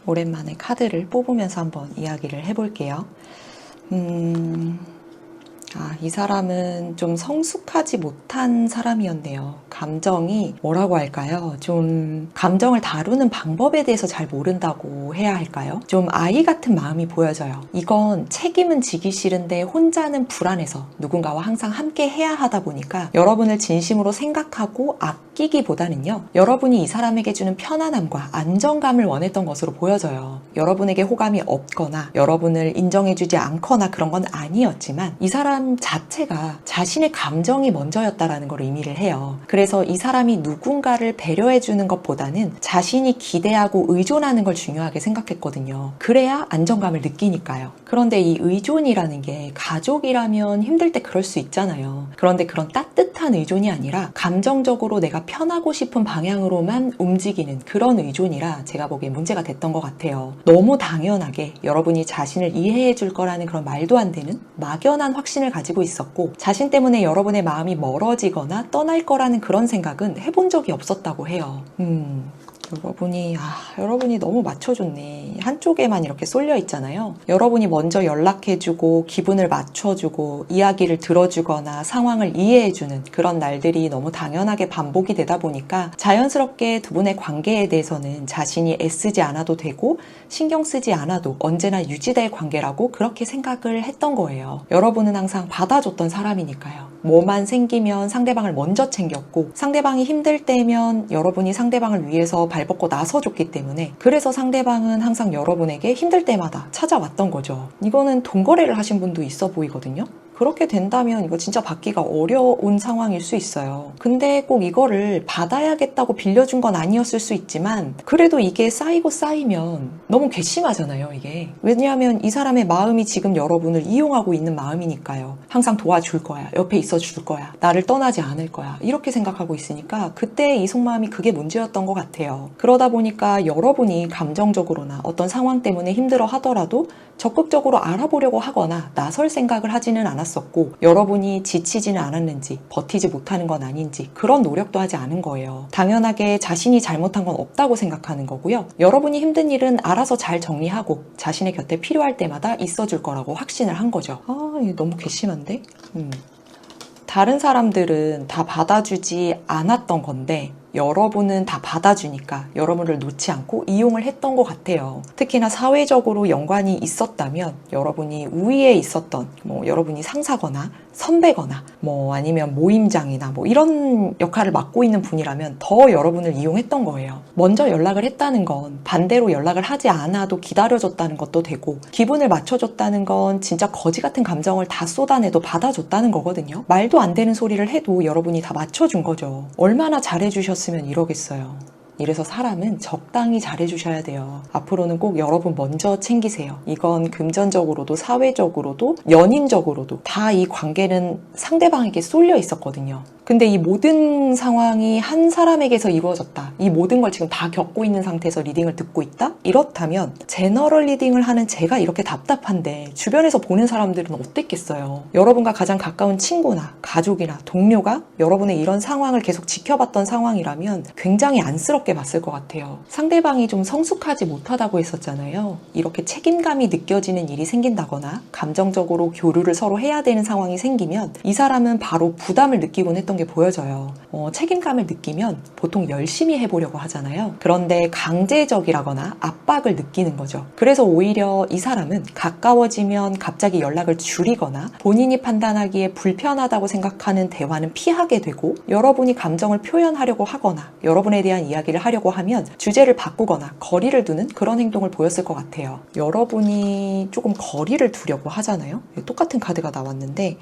오랜만에 카드를 뽑으면서 한번 이야기를 해볼게요. 이 사람은 좀 성숙하지 못한 사람이었네요. 감정이 뭐라고 할까요? 좀 감정을 다루는 방법에 대해서 잘 모른다고 해야 할까요? 좀 아이 같은 마음이 보여져요. 이건 책임은 지기 싫은데 혼자는 불안해서 누군가와 항상 함께 해야 하다 보니까 여러분을 진심으로 생각하고 아끼기보다는요. 여러분이 이 사람에게 주는 편안함과 안정감을 원했던 것으로 보여져요. 여러분에게 호감이 없거나 여러분을 인정해주지 않거나 그런 건 아니었지만 이 사람 자체가 자신의 감정이 먼저였다라는 걸 의미를 해요. 그래서 이 사람이 누군가를 배려해주는 것보다는 자신이 기대하고 의존하는 걸 중요하게 생각했거든요. 그래야 안정감을 느끼니까요. 그런데 이 의존이라는 게 가족이라면 힘들 때 그럴 수 있잖아요. 그런데 그런 따뜻한 의존이 아니라 감정적으로 내가 편하고 싶은 방향으로만 움직이는 그런 의존이라 제가 보기에 문제가 됐던 것 같아요. 너무 당연하게 여러분이 자신을 이해해 줄 거라는 그런 말도 안 되는 막연한 확신을 가지고 있었고 자신 때문에 여러분의 마음이 멀어지거나 떠날 거라는 그런 생각은 해본 적이 없었다고 해요. 여러분이 너무 맞춰줬네. 한쪽에만 이렇게 쏠려 있잖아요. 여러분이 먼저 연락해주고 기분을 맞춰주고 이야기를 들어주거나 상황을 이해해주는 그런 날들이 너무 당연하게 반복이 되다 보니까 자연스럽게 두 분의 관계에 대해서는 자신이 애쓰지 않아도 되고 신경 쓰지 않아도 언제나 유지될 관계라고 그렇게 생각을 했던 거예요. 여러분은 항상 받아줬던 사람이니까요. 뭐만 생기면 상대방을 먼저 챙겼고 상대방이 힘들 때면 여러분이 상대방을 위해서 발벗고 나서줬기 때문에 그래서 상대방은 항상 여러분에게 힘들 때마다 찾아왔던 거죠. 이거는 돈거래를 하신 분도 있어 보이거든요. 그렇게 된다면 이거 진짜 받기가 어려운 상황일 수 있어요. 근데 꼭 이거를 받아야겠다고 빌려준 건 아니었을 수 있지만 그래도 이게 쌓이고 쌓이면 너무 괘씸하잖아요, 이게. 왜냐하면 이 사람의 마음이 지금 여러분을 이용하고 있는 마음이니까요. 항상 도와줄 거야, 옆에 있어줄 거야, 나를 떠나지 않을 거야 이렇게 생각하고 있으니까 그때 이 속마음이 그게 문제였던 것 같아요. 그러다 보니까 여러분이 감정적으로나 어떤 상황 때문에 힘들어 하더라도 적극적으로 알아보려고 하거나 나설 생각을 하지는 않았었고 여러분이 지치지는 않았는지 버티지 못하는 건 아닌지 그런 노력도 하지 않은 거예요. 당연하게 자신이 잘못한 건 없다고 생각하는 거고요. 여러분이 힘든 일은 알아서 잘 정리하고 자신의 곁에 필요할 때마다 있어줄 거라고 확신을 한 거죠. 이게 너무 괘씸한데? 다른 사람들은 다 받아주지 않았던 건데 여러분은 다 받아주니까 여러분을 놓지 않고 이용을 했던 것 같아요. 특히나 사회적으로 연관이 있었다면 여러분이 우위에 있었던 여러분이 상사거나 선배거나 아니면 모임장이나 이런 역할을 맡고 있는 분이라면 더 여러분을 이용했던 거예요. 먼저 연락을 했다는 건 반대로 연락을 하지 않아도 기다려줬다는 것도 되고, 기분을 맞춰줬다는 건 진짜 거지 같은 감정을 다 쏟아내도 받아줬다는 거거든요. 말도 안 되는 소리를 해도 여러분이 다 맞춰준 거죠. 얼마나 잘해주셨으면 이러겠어요. 이래서 사람은 적당히 잘해주셔야 돼요. 앞으로는 꼭 여러분 먼저 챙기세요. 이건 금전적으로도 사회적으로도 연인적으로도 다 이 관계는 상대방에게 쏠려 있었거든요. 근데 이 모든 상황이 한 사람에게서 이루어졌다. 이 모든 걸 지금 다 겪고 있는 상태에서 리딩을 듣고 있다? 이렇다면 제너럴 리딩을 하는 제가 이렇게 답답한데 주변에서 보는 사람들은 어땠겠어요? 여러분과 가장 가까운 친구나 가족이나 동료가 여러분의 이런 상황을 계속 지켜봤던 상황이라면 굉장히 안쓰럽게 봤을 것 같아요. 상대방이 좀 성숙하지 못하다고 했었잖아요. 이렇게 책임감이 느껴지는 일이 생긴다거나 감정적으로 교류를 서로 해야 되는 상황이 생기면 이 사람은 바로 부담을 느끼곤 했던 게 보여져요. 책임감을 느끼면 보통 열심히 해보려고 하잖아요. 그런데 강제적이라거나 압박을 느끼는 거죠. 그래서 오히려 이 사람은 가까워지면 갑자기 연락을 줄이거나 본인이 판단하기에 불편하다고 생각하는 대화는 피하게 되고, 여러분이 감정을 표현하려고 하거나 여러분에 대한 이야기를 하려고 하면 주제를 바꾸거나 거리를 두는 그런 행동을 보였을 것 같아요. 여러분이 조금 거리를 두려고 하잖아요. 똑같은 카드가 나왔는데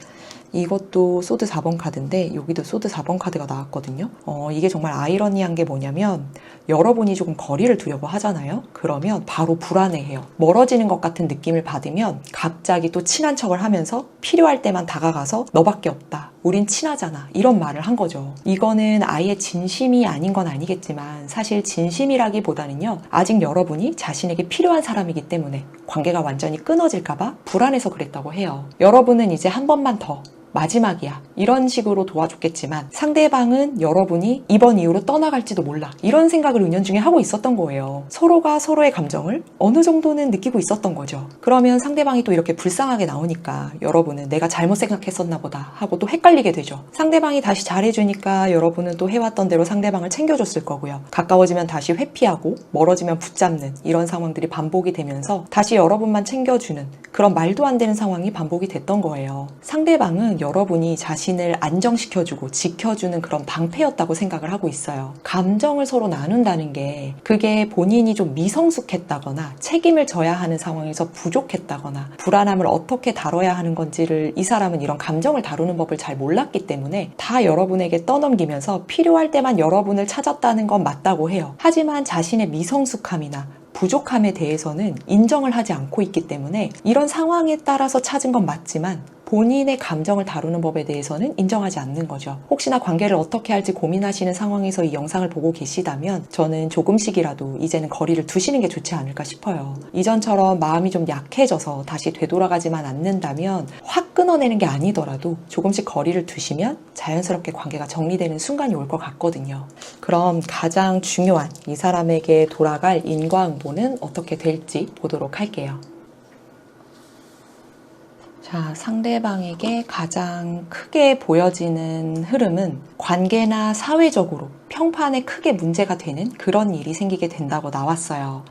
이것도 소드 4번 카드인데 여기도 소드 4번 카드가 나왔거든요. 이게 정말 아이러니한 게 뭐냐면, 여러분이 조금 거리를 두려고 하잖아요. 그러면 바로 불안해해요. 멀어지는 것 같은 느낌을 받으면 갑자기 또 친한 척을 하면서 필요할 때만 다가가서 너밖에 없다, 우린 친하잖아, 이런 말을 한 거죠. 이거는 아예 진심이 아닌 건 아니겠지만 사실 진심이라기보다는요, 아직 여러분이 자신에게 필요한 사람이기 때문에 관계가 완전히 끊어질까봐 불안해서 그랬다고 해요. 여러분은 이제 한 번만 더, 마지막이야, 이런 식으로 도와줬겠지만 상대방은 여러분이 이번 이후로 떠나갈지도 몰라, 이런 생각을 은연중에 하고 있었던 거예요. 서로가 서로의 감정을 어느 정도는 느끼고 있었던 거죠. 그러면 상대방이 또 이렇게 불쌍하게 나오니까 여러분은 내가 잘못 생각했었나 보다 하고 또 헷갈리게 되죠. 상대방이 다시 잘해주니까 여러분은 또 해왔던 대로 상대방을 챙겨줬을 거고요. 가까워지면 다시 회피하고 멀어지면 붙잡는 이런 상황들이 반복이 되면서 다시 여러분만 챙겨주는 그런 말도 안 되는 상황이 반복이 됐던 거예요. 상대방은 여러분이 자신을 안정시켜주고 지켜주는 그런 방패였다고 생각을 하고 있어요. 감정을 서로 나눈다는 게 그게 본인이 좀 미성숙했다거나 책임을 져야 하는 상황에서 부족했다거나 불안함을 어떻게 다뤄야 하는 건지를 이 사람은 이런 감정을 다루는 법을 잘 몰랐기 때문에 다 여러분에게 떠넘기면서 필요할 때만 여러분을 찾았다는 건 맞다고 해요. 하지만 자신의 미성숙함이나 부족함에 대해서는 인정을 하지 않고 있기 때문에 이런 상황에 따라서 찾은 건 맞지만 본인의 감정을 다루는 법에 대해서는 인정하지 않는 거죠. 혹시나 관계를 어떻게 할지 고민하시는 상황에서 이 영상을 보고 계시다면 저는 조금씩이라도 이제는 거리를 두시는 게 좋지 않을까 싶어요. 이전처럼 마음이 좀 약해져서 다시 되돌아가지만 않는다면 확 끊어내는 게 아니더라도 조금씩 거리를 두시면 자연스럽게 관계가 정리되는 순간이 올 것 같거든요. 그럼 가장 중요한 이 사람에게 돌아갈 인과응보는 어떻게 될지 보도록 할게요. 자, 상대방에게 가장 크게 보여지는 흐름은 관계나 사회적으로 평판에 크게 문제가 되는 그런 일이 생기게 된다고 나왔어요.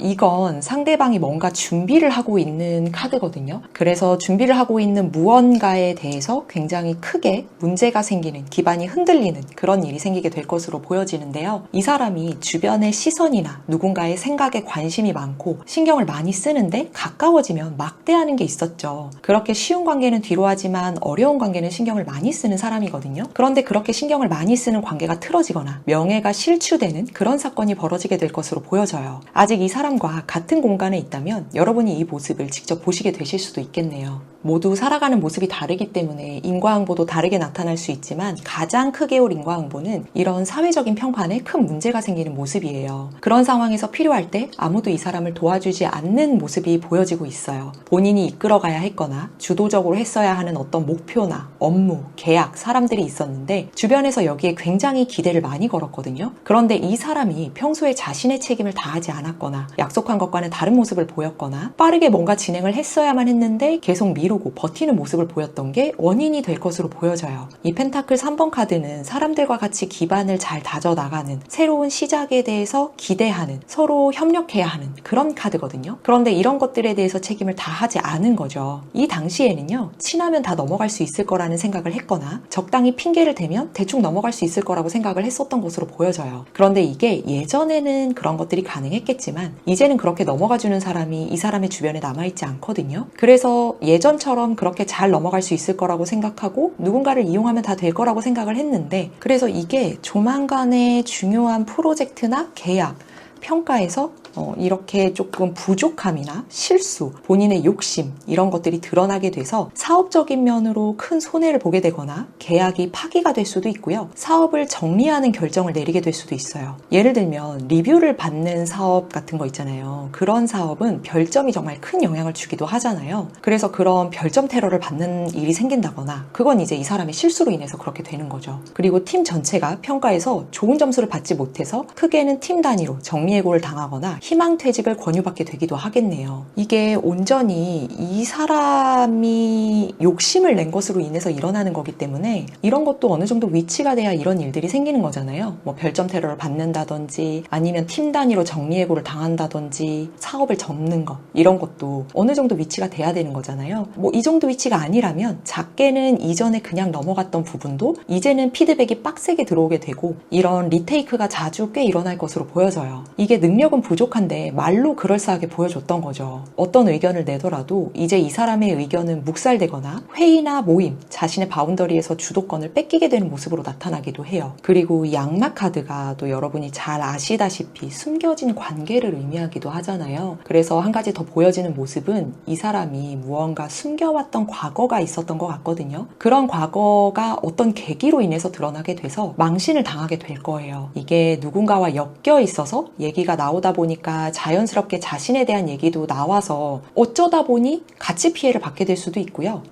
이건 상대방이 뭔가 준비를 하고 있는 카드거든요. 그래서 준비를 하고 있는 무언가에 대해서 굉장히 크게 문제가 생기는, 기반이 흔들리는 그런 일이 생기게 될 것으로 보여지는데요. 이 사람이 주변의 시선이나 누군가의 생각에 관심이 많고 신경을 많이 쓰는데 가까워지면 막대하는 게 있었죠. 그렇게 쉬운 관계는 뒤로 하지만 어려운 관계는 신경을 많이 쓰는 사람이거든요. 그런데 그렇게 신경을 많이 쓰는 관계가 틀어지거나 명예가 실추되는 그런 사건이 벌어지게 될 것으로 보여져요. 아직 이 사람과 같은 공간에 있다면 여러분이 이 모습을 직접 보시게 되실 수도 있겠네요. 모두 살아가는 모습이 다르기 때문에 인과응보도 다르게 나타날 수 있지만 가장 크게 올 인과응보는 이런 사회적인 평판에 큰 문제가 생기는 모습이에요. 그런 상황에서 필요할 때 아무도 이 사람을 도와주지 않는 모습이 보여지고 있어요. 본인이 이끌어가야 했거나 주도적으로 했어야 하는 어떤 목표나 업무, 계약, 사람들이 있었는데 주변에서 여기에 굉장히 기대를 많이 걸었거든요. 그런데 이 사람이 평소에 자신의 책임을 다하지 않았거나 약속한 것과는 다른 모습을 보였거나 빠르게 뭔가 진행을 했어야만 했는데 계속 미루고 미루고 버티는 모습을 보였던 게 원인이 될 것으로 보여져요. 이 펜타클 3번 카드는 사람들과 같이 기반을 잘 다져나가는, 새로운 시작에 대해서 기대하는, 서로 협력해야 하는 그런 카드거든요. 그런데 이런 것들에 대해서 책임을 다 하지 않은 거죠. 이 당시에는요, 친하면 다 넘어갈 수 있을 거라는 생각을 했거나 적당히 핑계를 대면 대충 넘어갈 수 있을 거라고 생각을 했었던 것으로 보여져요. 그런데 이게 예전에는 그런 것들이 가능했겠지만 이제는 그렇게 넘어가주는 사람이 이 사람의 주변에 남아있지 않거든요. 그래서 예전처럼 그렇게 잘 넘어갈 수 있을 거라고 생각하고 누군가를 이용하면 다 될 거라고 생각을 했는데, 그래서 이게 조만간에 중요한 프로젝트나 계약, 평가에서 이렇게 조금 부족함이나 실수, 본인의 욕심 이런 것들이 드러나게 돼서 사업적인 면으로 큰 손해를 보게 되거나 계약이 파기가 될 수도 있고요. 사업을 정리하는 결정을 내리게 될 수도 있어요. 예를 들면 리뷰를 받는 사업 같은 거 있잖아요. 그런 사업은 별점이 정말 큰 영향을 주기도 하잖아요. 그래서 그런 별점 테러를 받는 일이 생긴다거나, 그건 이제 이 사람의 실수로 인해서 그렇게 되는 거죠. 그리고 팀 전체가 평가에서 좋은 점수를 받지 못해서 크게는 팀 단위로 정리해고를 당하거나 희망퇴직을 권유받게 되기도 하겠네요. 이게 온전히 이 사람이 욕심을 낸 것으로 인해서 일어나는 거기 때문에 이런 것도 어느 정도 위치가 돼야 이런 일들이 생기는 거잖아요. 뭐 별점 테러를 받는다든지 아니면 팀 단위로 정리해고를 당한다든지 사업을 접는 거, 이런 것도 어느 정도 위치가 돼야 되는 거잖아요. 뭐 이 정도 위치가 아니라면 작게는 이전에 그냥 넘어갔던 부분도 이제는 피드백이 빡세게 들어오게 되고 이런 리테이크가 자주 꽤 일어날 것으로 보여져요. 이게 능력은 부족한데 말로 그럴싸하게 보여줬던 거죠. 어떤 의견을 내더라도 이제 이 사람의 의견은 묵살되거나 회의나 모임, 자신의 바운더리에서 주도권을 뺏기게 되는 모습으로 나타나기도 해요. 그리고 양막 카드가 또 여러분이 잘 아시다시피 숨겨진 관계를 의미하기도 하잖아요. 그래서 한 가지 더 보여지는 모습은 이 사람이 무언가 숨겨왔던 과거가 있었던 것 같거든요. 그런 과거가 어떤 계기로 인해서 드러나게 돼서 망신을 당하게 될 거예요. 이게 누군가와 엮여 있어서 얘기가 나오다 보니까 자연스럽게 자신에 대한 얘기도 나와서 어쩌다 보니 같이 피해를 받게 될 수도 있고요.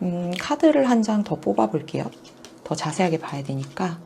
카드를 한 장 더 뽑아볼게요. 더 자세하게 봐야 되니까.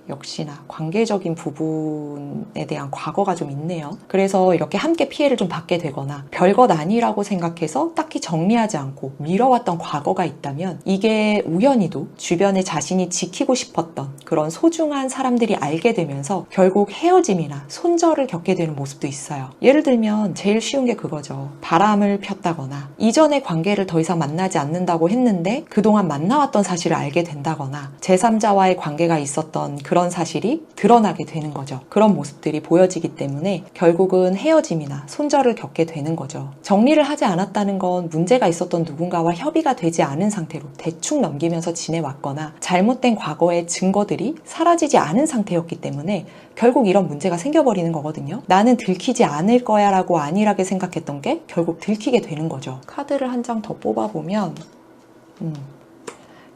역시나 관계적인 부분에 대한 과거가 좀 있네요. 그래서 이렇게 함께 피해를 좀 받게 되거나 별것 아니라고 생각해서 딱히 정리하지 않고 미뤄왔던 과거가 있다면 이게 우연히도 주변에 자신이 지키고 싶었던 그런 소중한 사람들이 알게 되면서 결국 헤어짐이나 손절을 겪게 되는 모습도 있어요. 예를 들면 제일 쉬운 게 그거죠. 바람을 폈다거나 이전의 관계를 더 이상 만나지 않는다고 했는데 그동안 만나왔던 사실을 알게 된다거나 제3자와의 관계가 있었던 그런 사실이 드러나게 되는 거죠. 그런 모습들이 보여지기 때문에 결국은 헤어짐이나 손절을 겪게 되는 거죠. 정리를 하지 않았다는 건 문제가 있었던 누군가와 협의가 되지 않은 상태로 대충 넘기면서 지내왔거나 잘못된 과거의 증거들이 사라지지 않은 상태였기 때문에 결국 이런 문제가 생겨버리는 거거든요. 나는 들키지 않을 거야 라고 안일하게 생각했던 게 결국 들키게 되는 거죠. 카드를 한 장 더 뽑아보면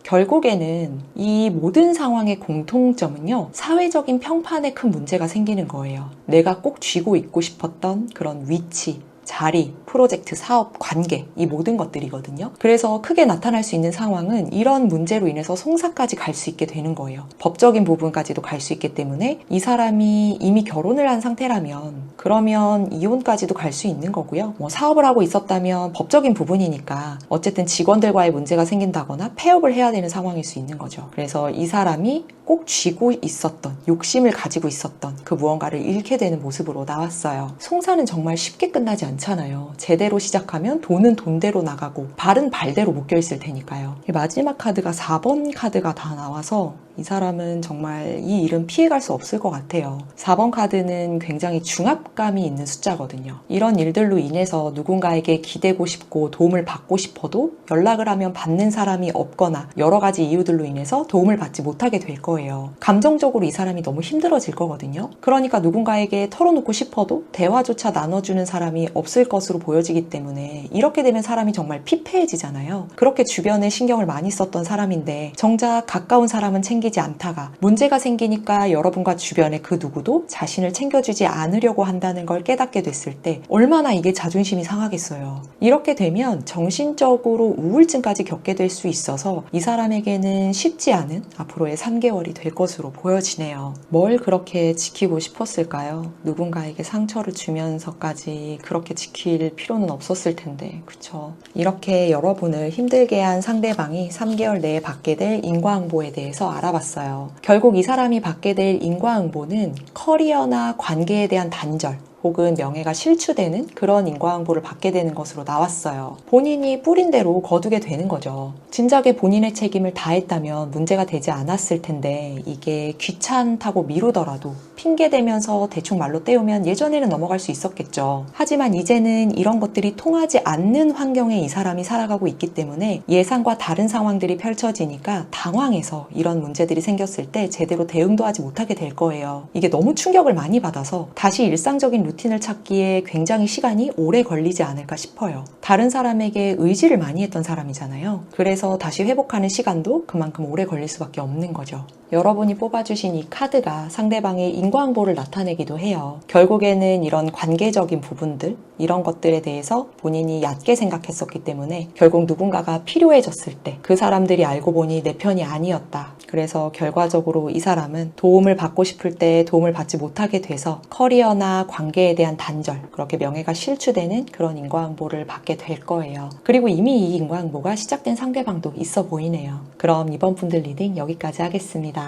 결국에는 이 모든 상황의 공통점은요, 사회적인 평판에 큰 문제가 생기는 거예요. 내가 꼭 쥐고 있고 싶었던 그런 위치, 자리, 프로젝트, 사업, 관계, 이 모든 것들이거든요. 그래서 크게 나타날 수 있는 상황은 이런 문제로 인해서 송사까지 갈 수 있게 되는 거예요. 법적인 부분까지도 갈 수 있기 때문에 이 사람이 이미 결혼을 한 상태라면 그러면 이혼까지도 갈 수 있는 거고요. 뭐 사업을 하고 있었다면 법적인 부분이니까 어쨌든 직원들과의 문제가 생긴다거나 폐업을 해야 되는 상황일 수 있는 거죠. 그래서 이 사람이 꼭 쥐고 있었던, 욕심을 가지고 있었던 그 무언가를 잃게 되는 모습으로 나왔어요. 송사는 정말 쉽게 끝나지 않잖아요. 제대로 시작하면 돈은 돈대로 나가고 발은 발대로 묶여있을 테니까요. 마지막 카드가 4번 카드가 다 나와서 이 사람은 정말 이 일은 피해갈 수 없을 것 같아요. 4번 카드는 굉장히 중압감이 있는 숫자거든요. 이런 일들로 인해서 누군가에게 기대고 싶고 도움을 받고 싶어도 연락을 하면 받는 사람이 없거나 여러 가지 이유들로 인해서 도움을 받지 못하게 될 거예요. 감정적으로 이 사람이 너무 힘들어질 거거든요. 그러니까 누군가에게 털어놓고 싶어도 대화조차 나눠주는 사람이 없을 것으로 보여지기 때문에 이렇게 되면 사람이 정말 피폐해지잖아요. 그렇게 주변에 신경을 많이 썼던 사람인데 정작 가까운 사람은 챙기지 않다가 문제가 생기니까 여러분과 주변의 그 누구도 자신을 챙겨주지 않으려고 한다는 걸 깨닫게 됐을 때 얼마나 이게 자존심이 상하겠어요. 이렇게 되면 정신적으로 우울증까지 겪게 될 수 있어서 이 사람에게는 쉽지 않은 앞으로의 3개월이 될 것으로 보여지네요. 뭘 그렇게 지키고 싶었을까요? 누군가에게 상처를 주면서까지 그렇게 그렇게 지킬 필요는 없었을 텐데, 그쵸? 이렇게 여러분을 힘들게 한 상대방이 3개월 내에 받게 될 인과응보에 대해서 알아봤어요. 결국 이 사람이 받게 될 인과응보는 커리어나 관계에 대한 단절, 혹은 명예가 실추되는 그런 인과응보를 받게 되는 것으로 나왔어요. 본인이 뿌린 대로 거두게 되는 거죠. 진작에 본인의 책임을 다했다면 문제가 되지 않았을 텐데 이게 귀찮다고 미루더라도 핑계대면서 대충 말로 때우면 예전에는 넘어갈 수 있었겠죠. 하지만 이제는 이런 것들이 통하지 않는 환경에 이 사람이 살아가고 있기 때문에 예상과 다른 상황들이 펼쳐지니까 당황해서 이런 문제들이 생겼을 때 제대로 대응도 하지 못하게 될 거예요. 이게 너무 충격을 많이 받아서 다시 일상적인 루틴을 찾기에 굉장히 시간이 오래 걸리지 않을까 싶어요. 다른 사람에게 의지를 많이 했던 사람이잖아요. 그래서 다시 회복하는 시간도 그만큼 오래 걸릴 수밖에 없는 거죠. 여러분이 뽑아주신 이 카드가 상대방의 인과응보를 나타내기도 해요. 결국에는 이런 관계적인 부분들, 이런 것들에 대해서 본인이 얕게 생각했었기 때문에 결국 누군가가 필요해졌을 때 그 사람들이 알고 보니 내 편이 아니었다. 그래서 결과적으로 이 사람은 도움을 받고 싶을 때 도움을 받지 못하게 돼서 커리어나 관계에 대한 단절, 그렇게 명예가 실추되는 그런 인과응보를 받게 될 거예요. 그리고 이미 이 인과응보가 시작된 상대방도 있어 보이네요. 그럼 이번 분들 리딩 여기까지 하겠습니다.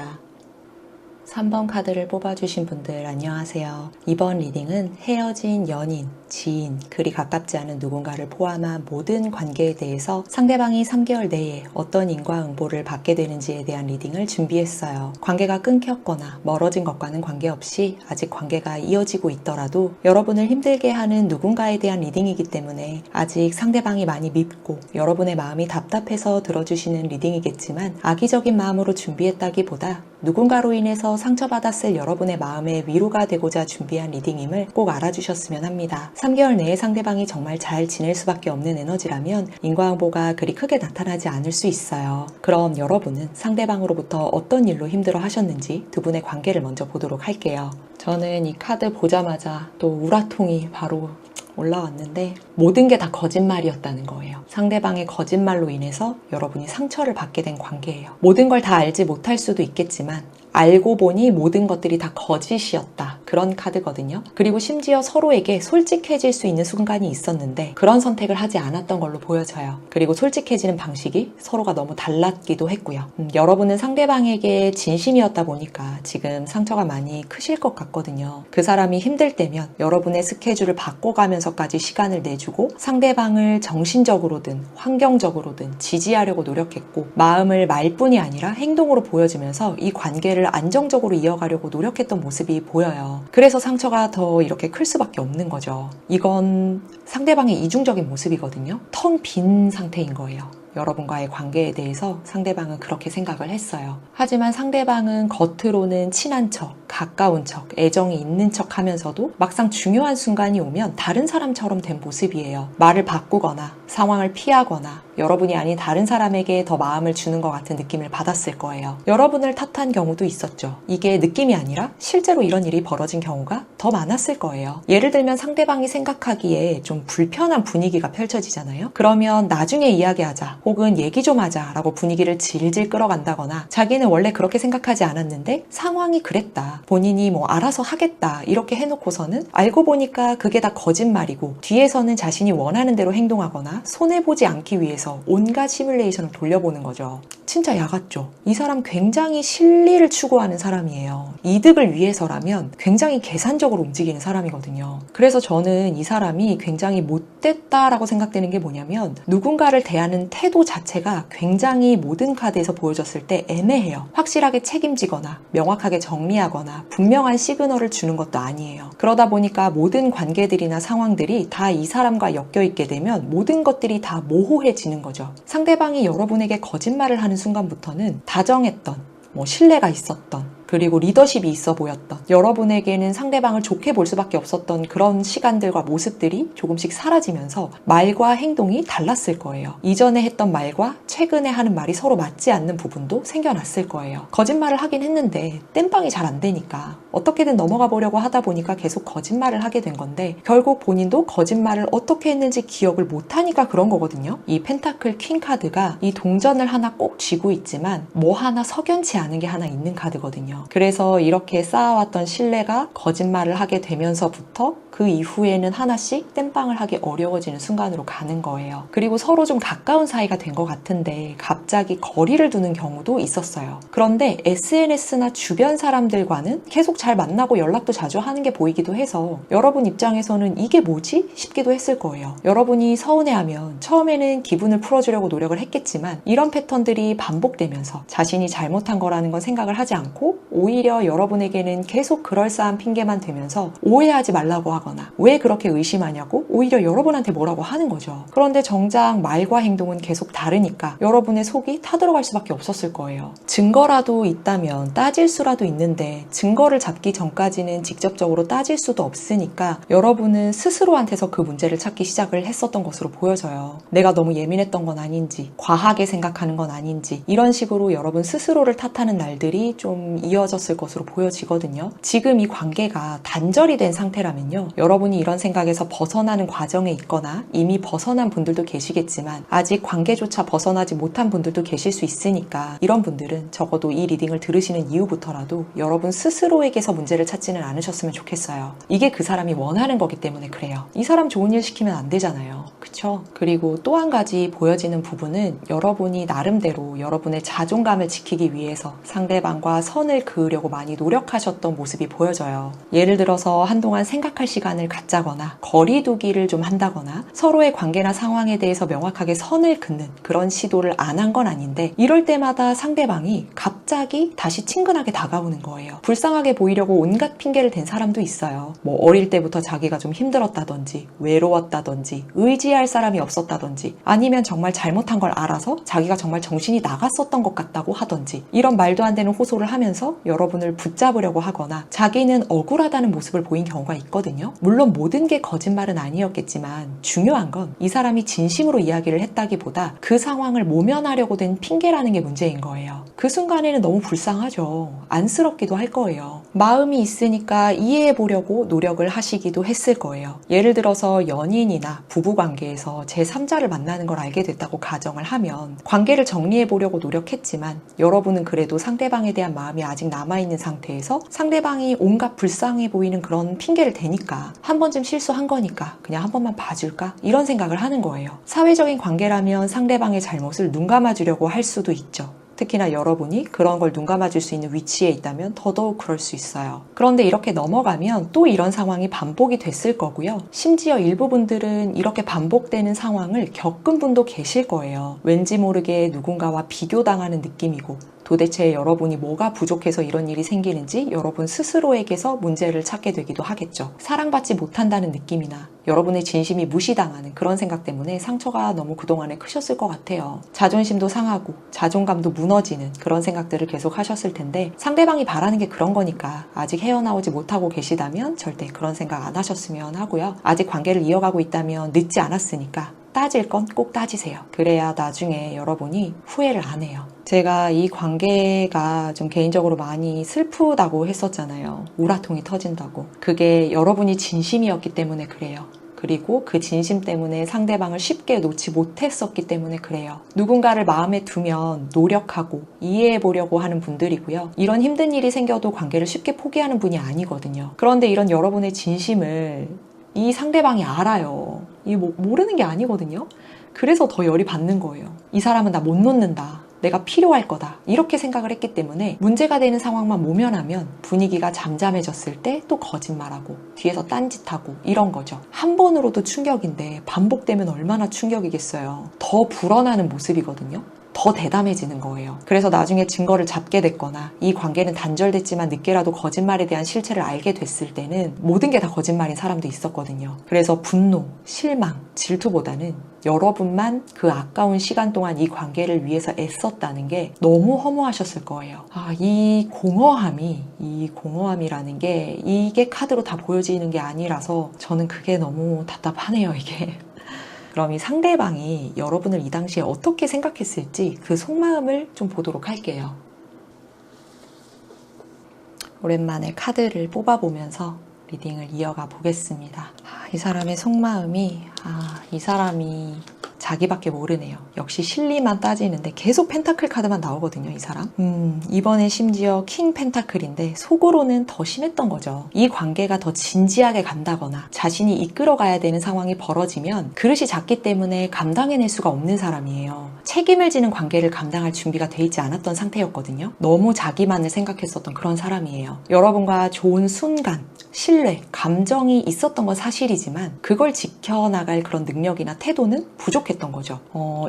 3번 카드를 뽑아주신 분들 안녕하세요. 이번 리딩은 헤어진 연인, 지인, 그리 가깝지 않은 누군가를 포함한 모든 관계에 대해서 상대방이 3개월 내에 어떤 인과응보를 받게 되는지에 대한 리딩을 준비했어요. 관계가 끊겼거나 멀어진 것과는 관계없이 아직 관계가 이어지고 있더라도 여러분을 힘들게 하는 누군가에 대한 리딩이기 때문에 아직 상대방이 많이 밉고 여러분의 마음이 답답해서 들어주시는 리딩이겠지만 악의적인 마음으로 준비했다기보다 누군가로 인해서 상처받았을 여러분의 마음에 위로가 되고자 준비한 리딩임을 꼭 알아주셨으면 합니다. 3개월 내에 상대방이 정말 잘 지낼 수밖에 없는 에너지라면 인과응보가 그리 크게 나타나지 않을 수 있어요. 그럼 여러분은 상대방으로부터 어떤 일로 힘들어 하셨는지 두 분의 관계를 먼저 보도록 할게요. 저는 이 카드 보자마자 또 우라통이 바로 올라왔는데 모든 게 다 거짓말이었다는 거예요. 상대방의 거짓말로 인해서 여러분이 상처를 받게 된 관계예요. 모든 걸 다 알지 못할 수도 있겠지만 알고 보니 모든 것들이 다 거짓이었다. 그런 카드거든요. 그리고 심지어 서로에게 솔직해질 수 있는 순간이 있었는데 그런 선택을 하지 않았던 걸로 보여져요. 그리고 솔직해지는 방식이 서로가 너무 달랐기도 했고요. 여러분은 상대방에게 진심이었다 보니까 지금 상처가 많이 크실 것 같거든요. 그 사람이 힘들 때면 여러분의 스케줄을 바꿔가면서까지 시간을 내주고 상대방을 정신적으로든 환경적으로든 지지하려고 노력했고 마음을 말뿐이 아니라 행동으로 보여주면서 이 관계를 안정적으로 이어가려고 노력했던 모습이 보여요. 그래서 상처가 더 이렇게 클 수밖에 없는 거죠. 이건 상대방의 이중적인 모습이거든요. 텅 빈 상태인 거예요. 여러분과의 관계에 대해서 상대방은 그렇게 생각을 했어요. 하지만 상대방은 겉으로는 친한 척, 가까운 척, 애정이 있는 척 하면서도 막상 중요한 순간이 오면 다른 사람처럼 된 모습이에요. 말을 바꾸거나 상황을 피하거나 여러분이 아닌 다른 사람에게 더 마음을 주는 것 같은 느낌을 받았을 거예요. 여러분을 탓한 경우도 있었죠. 이게 느낌이 아니라 실제로 이런 일이 벌어진 경우가 더 많았을 거예요. 예를 들면 상대방이 생각하기에 좀 불편한 분위기가 펼쳐지잖아요. 그러면 나중에 이야기하자 혹은 얘기 좀 하자 라고 분위기를 질질 끌어간다거나 자기는 원래 그렇게 생각하지 않았는데 상황이 그랬다. 본인이 뭐 알아서 하겠다 이렇게 해놓고서는 알고 보니까 그게 다 거짓말이고 뒤에서는 자신이 원하는 대로 행동하거나 손해보지 않기 위해서 온갖 시뮬레이션을 돌려보는 거죠. 진짜 야같죠? 이 사람 굉장히 실리를 추구하는 사람이에요. 이득을 위해서라면 굉장히 계산적으로 움직이는 사람이거든요. 그래서 저는 이 사람이 굉장히 못됐다라고 생각되는 게 뭐냐면 누군가를 대하는 태도 자체가 굉장히 모든 카드에서 보여졌을 때 애매해요. 확실하게 책임지거나 명확하게 정리하거나 분명한 시그널을 주는 것도 아니에요. 그러다 보니까 모든 관계들이나 상황들이 다 이 사람과 엮여있게 되면 모든 것들이 다 모호해지는 거죠. 상대방이 여러분에게 거짓말을 하는 순간부터는 다정했던, 신뢰가 있었던, 그리고 리더십이 있어 보였던, 여러분에게는 상대방을 좋게 볼 수밖에 없었던 그런 시간들과 모습들이 조금씩 사라지면서 말과 행동이 달랐을 거예요. 이전에 했던 말과 최근에 하는 말이 서로 맞지 않는 부분도 생겨났을 거예요. 거짓말을 하긴 했는데 땜빵이 잘 안 되니까 어떻게든 넘어가 보려고 하다 보니까 계속 거짓말을 하게 된 건데 결국 본인도 거짓말을 어떻게 했는지 기억을 못하니까 그런 거거든요. 이 펜타클 퀸 카드가 이 동전을 하나 꼭 쥐고 있지만 뭐 하나 석연치 않은 게 하나 있는 카드거든요. 그래서 이렇게 쌓아왔던 신뢰가 거짓말을 하게 되면서부터 그 이후에는 하나씩 땜빵을 하기 어려워지는 순간으로 가는 거예요. 그리고 서로 좀 가까운 사이가 된 것 같은데 갑자기 거리를 두는 경우도 있었어요. 그런데 SNS나 주변 사람들과는 계속 잘 만나고 연락도 자주 하는 게 보이기도 해서 여러분 입장에서는 이게 뭐지? 싶기도 했을 거예요. 여러분이 서운해하면 처음에는 기분을 풀어주려고 노력을 했겠지만 이런 패턴들이 반복되면서 자신이 잘못한 거라는 건 생각을 하지 않고 오히려 여러분에게는 계속 그럴싸한 핑계만 되면서 오해하지 말라고 하거나 왜 그렇게 의심하냐고 오히려 여러분한테 뭐라고 하는 거죠. 그런데 정작 말과 행동은 계속 다르니까 여러분의 속이 타들어갈 수밖에 없었을 거예요. 증거라도 있다면 따질 수라도 있는데 증거를 잡기 전까지는 직접적으로 따질 수도 없으니까 여러분은 스스로한테서 그 문제를 찾기 시작을 했었던 것으로 보여져요. 내가 너무 예민했던 건 아닌지, 과하게 생각하는 건 아닌지 이런 식으로 여러분 스스로를 탓하는 날들이 좀 이어졌을 것으로 보여지거든요. 지금 이 관계가 단절이 된 상태라면요. 여러분이 이런 생각에서 벗어나는 과정에 있거나 이미 벗어난 분들도 계시겠지만 아직 관계조차 벗어나지 못한 분들도 계실 수 있으니까 이런 분들은 적어도 이 리딩을 들으시는 이후부터라도 여러분 스스로에게서 문제를 찾지는 않으셨으면 좋겠어요. 이게 그 사람이 원하는 거기 때문에 그래요. 이 사람 좋은 일 시키면 안 되잖아요. 그쵸? 그리고 또 한 가지 보여지는 부분은 여러분이 나름대로 여러분의 자존감을 지키기 위해서 상대방과 선을 그으려고 많이 노력하셨던 모습이 보여져요. 예를 들어서 한동안 생각할 시간을 갖자거나 거리 두기를 좀 한다거나 서로의 관계나 상황에 대해서 명확하게 선을 긋는 그런 시도를 안 한 건 아닌데 이럴 때마다 상대방이 갑자기 다시 친근하게 다가오는 거예요. 불쌍하게 보이려고 온갖 핑계를 댄 사람도 있어요. 뭐 어릴 때부터 자기가 좀 힘들었다든지 외로웠다든지 의지할 사람이 없었다든지 아니면 정말 잘못한 걸 알아서 자기가 정말 정신이 나갔었던 것 같다고 하든지 이런 말도 안 되는 호소를 하면서 여러분을 붙잡으려고 하거나 자기는 억울하다는 모습을 보인 경우가 있거든요. 물론 모든 게 거짓말은 아니었겠지만 중요한 건 이 사람이 진심으로 이야기를 했다기보다 그 상황을 모면하려고 된 핑계라는 게 문제인 거예요. 그 순간에는 너무 불쌍하죠. 안쓰럽기도 할 거예요. 마음이 있으니까 이해해보려고 노력을 하시기도 했을 거예요. 예를 들어서 연인이나 부부관계에서 제3자를 만나는 걸 알게 됐다고 가정을 하면 관계를 정리해보려고 노력했지만 여러분은 그래도 상대방에 대한 마음이 아직 남아있는 상태에서 상대방이 온갖 불쌍해 보이는 그런 핑계를 대니까 한 번쯤 실수한 거니까 그냥 한 번만 봐줄까? 이런 생각을 하는 거예요. 사회적인 관계라면 상대방의 잘못을 눈 감아주려고 할 수도 있죠. 특히나 여러분이 그런 걸 눈 감아줄 수 있는 위치에 있다면 더더욱 그럴 수 있어요. 그런데 이렇게 넘어가면 또 이런 상황이 반복이 됐을 거고요. 심지어 일부 분들은 이렇게 반복되는 상황을 겪은 분도 계실 거예요. 왠지 모르게 누군가와 비교당하는 느낌이고 도대체 여러분이 뭐가 부족해서 이런 일이 생기는지 여러분 스스로에게서 문제를 찾게 되기도 하겠죠. 사랑받지 못한다는 느낌이나 여러분의 진심이 무시당하는 그런 생각 때문에 상처가 너무 그동안에 크셨을 것 같아요. 자존심도 상하고 자존감도 무너지는 그런 생각들을 계속 하셨을 텐데 상대방이 바라는 게 그런 거니까 아직 헤어나오지 못하고 계시다면 절대 그런 생각 안 하셨으면 하고요. 아직 관계를 이어가고 있다면 늦지 않았으니까 따질 건 꼭 따지세요. 그래야 나중에 여러분이 후회를 안 해요. 제가 이 관계가 좀 개인적으로 많이 슬프다고 했었잖아요. 우라통이 터진다고. 그게 여러분이 진심이었기 때문에 그래요. 그리고 그 진심 때문에 상대방을 쉽게 놓지 못했었기 때문에 그래요. 누군가를 마음에 두면 노력하고 이해해보려고 하는 분들이고요. 이런 힘든 일이 생겨도 관계를 쉽게 포기하는 분이 아니거든요. 그런데 이런 여러분의 진심을 이 상대방이 알아요. 이게 모르는 게 아니거든요. 그래서 더 열이 받는 거예요. 이 사람은 나 못 놓는다. 내가 필요할 거다. 이렇게 생각을 했기 때문에 문제가 되는 상황만 모면하면 분위기가 잠잠해졌을 때 또 거짓말하고 뒤에서 딴짓하고 이런 거죠. 한 번으로도 충격인데 반복되면 얼마나 충격이겠어요. 더 불어나는 모습이거든요. 더 대담해지는 거예요. 그래서 나중에 증거를 잡게 됐거나 이 관계는 단절됐지만 늦게라도 거짓말에 대한 실체를 알게 됐을 때는 모든 게 다 거짓말인 사람도 있었거든요. 그래서 분노, 실망, 질투보다는 여러분만 그 아까운 시간 동안 이 관계를 위해서 애썼다는 게 너무 허무하셨을 거예요. 이 공허함이라는 게 이게 카드로 다 보여지는 게 아니라서 저는 그게 너무 답답하네요, 이게. 그럼 이 상대방이 여러분을 이 당시에 어떻게 생각했을지 그 속마음을 좀 보도록 할게요. 오랜만에 카드를 뽑아보면서 리딩을 이어가 보겠습니다. 이 사람의 속마음이 이 사람이 자기밖에 모르네요. 역시 실리만 따지는데 계속 펜타클 카드만 나오거든요, 이 사람. 이번에 심지어 킹 펜타클인데 속으로는 더 심했던 거죠. 이 관계가 더 진지하게 간다거나 자신이 이끌어가야 되는 상황이 벌어지면 그릇이 작기 때문에 감당해낼 수가 없는 사람이에요. 책임을 지는 관계를 감당할 준비가 돼 있지 않았던 상태였거든요. 너무 자기만을 생각했었던 그런 사람이에요. 여러분과 좋은 순간, 신뢰, 감정이 있었던 건 사실이지만 그걸 지켜나갈 그런 능력이나 태도는 부족했던 거죠.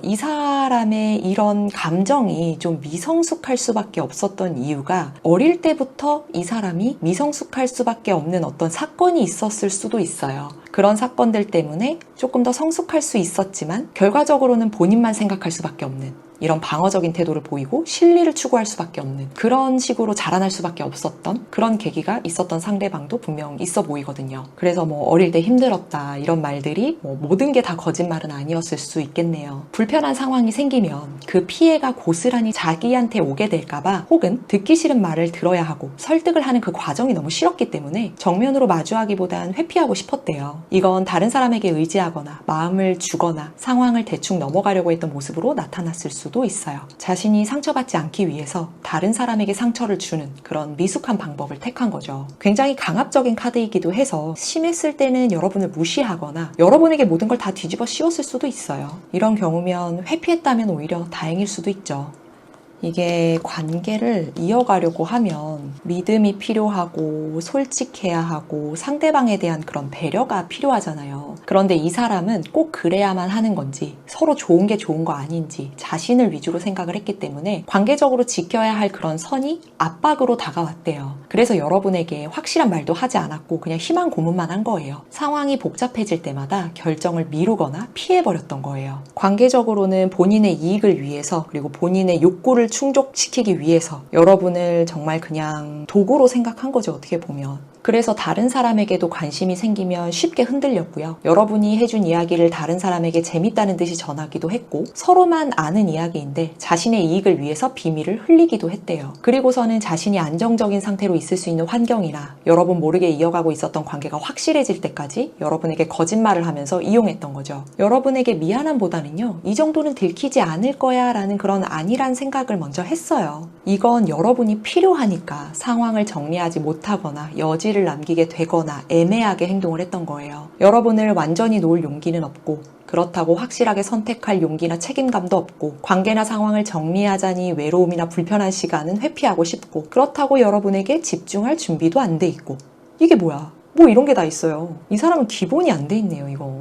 이 사람의 이런 감정이 좀 미성숙할 수밖에 없었던 이유가 어릴 때부터 이 사람이 미성숙할 수밖에 없는 어떤 사건이 있었을 수도 있어요. 그런 사건들 때문에 조금 더 성숙할 수 있었지만 결과적으로는 본인만 생각할 수밖에 없는 이런 방어적인 태도를 보이고 실리를 추구할 수밖에 없는 그런 식으로 자라날 수밖에 없었던 그런 계기가 있었던 상대방도 분명 있어 보이거든요. 그래서 뭐 어릴 때 힘들었다 이런 말들이 뭐 모든 게 다 거짓말은 아니었을 수 있겠네요. 불편한 상황이 생기면 그 피해가 고스란히 자기한테 오게 될까봐 혹은 듣기 싫은 말을 들어야 하고 설득을 하는 그 과정이 너무 싫었기 때문에 정면으로 마주하기보단 회피하고 싶었대요. 이건 다른 사람에게 의지하거나 마음을 주거나 상황을 대충 넘어가려고 했던 모습으로 나타났을 수도 있어요. 자신이 상처받지 않기 위해서 다른 사람에게 상처를 주는 그런 미숙한 방법을 택한 거죠. 굉장히 강압적인 카드이기도 해서 심했을 때는 여러분을 무시하거나 여러분에게 모든 걸 다 뒤집어 씌웠을 수도 있어요. 이런 경우면 회피했다면 오히려 다행일 수도 있죠. 이게 관계를 이어가려고 하면 믿음이 필요하고 솔직해야 하고 상대방에 대한 그런 배려가 필요하잖아요. 그런데 이 사람은 꼭 그래야만 하는 건지 서로 좋은 게 좋은 거 아닌지 자신을 위주로 생각을 했기 때문에 관계적으로 지켜야 할 그런 선이 압박으로 다가왔대요. 그래서 여러분에게 확실한 말도 하지 않았고 그냥 희망 고문만 한 거예요. 상황이 복잡해질 때마다 결정을 미루거나 피해버렸던 거예요. 관계적으로는 본인의 이익을 위해서 그리고 본인의 욕구를 충족시키기 위해서 여러분을 정말 그냥 도구로 생각한 거죠, 어떻게 보면. 그래서 다른 사람에게도 관심이 생기면 쉽게 흔들렸고요. 여러분이 해준 이야기를 다른 사람에게 재밌다는 듯이 전하기도 했고 서로만 아는 이야기인데 자신의 이익을 위해서 비밀을 흘리기도 했대요. 그리고서는 자신이 안정적인 상태로 있을 수 있는 환경이나 여러분 모르게 이어가고 있었던 관계가 확실해질 때까지 여러분에게 거짓말을 하면서 이용했던 거죠. 여러분에게 미안함보다는요, 이 정도는 들키지 않을 거야 라는 그런 안일한 생각을 먼저 했어요. 이건 여러분이 필요하니까 상황을 정리하지 못하거나 여지를 남기게 되거나 애매하게 행동을 했던 거예요. 여러분을 완전히 놓을 용기는 없고 그렇다고 확실하게 선택할 용기나 책임감도 없고 관계나 상황을 정리하자니 외로움이나 불편한 시간은 회피하고 싶고 그렇다고 여러분에게 집중할 준비도 안 돼 있고 이게 뭐야? 뭐 이런 게 다 있어요. 이 사람은 기본이 안 돼 있네요, 이거.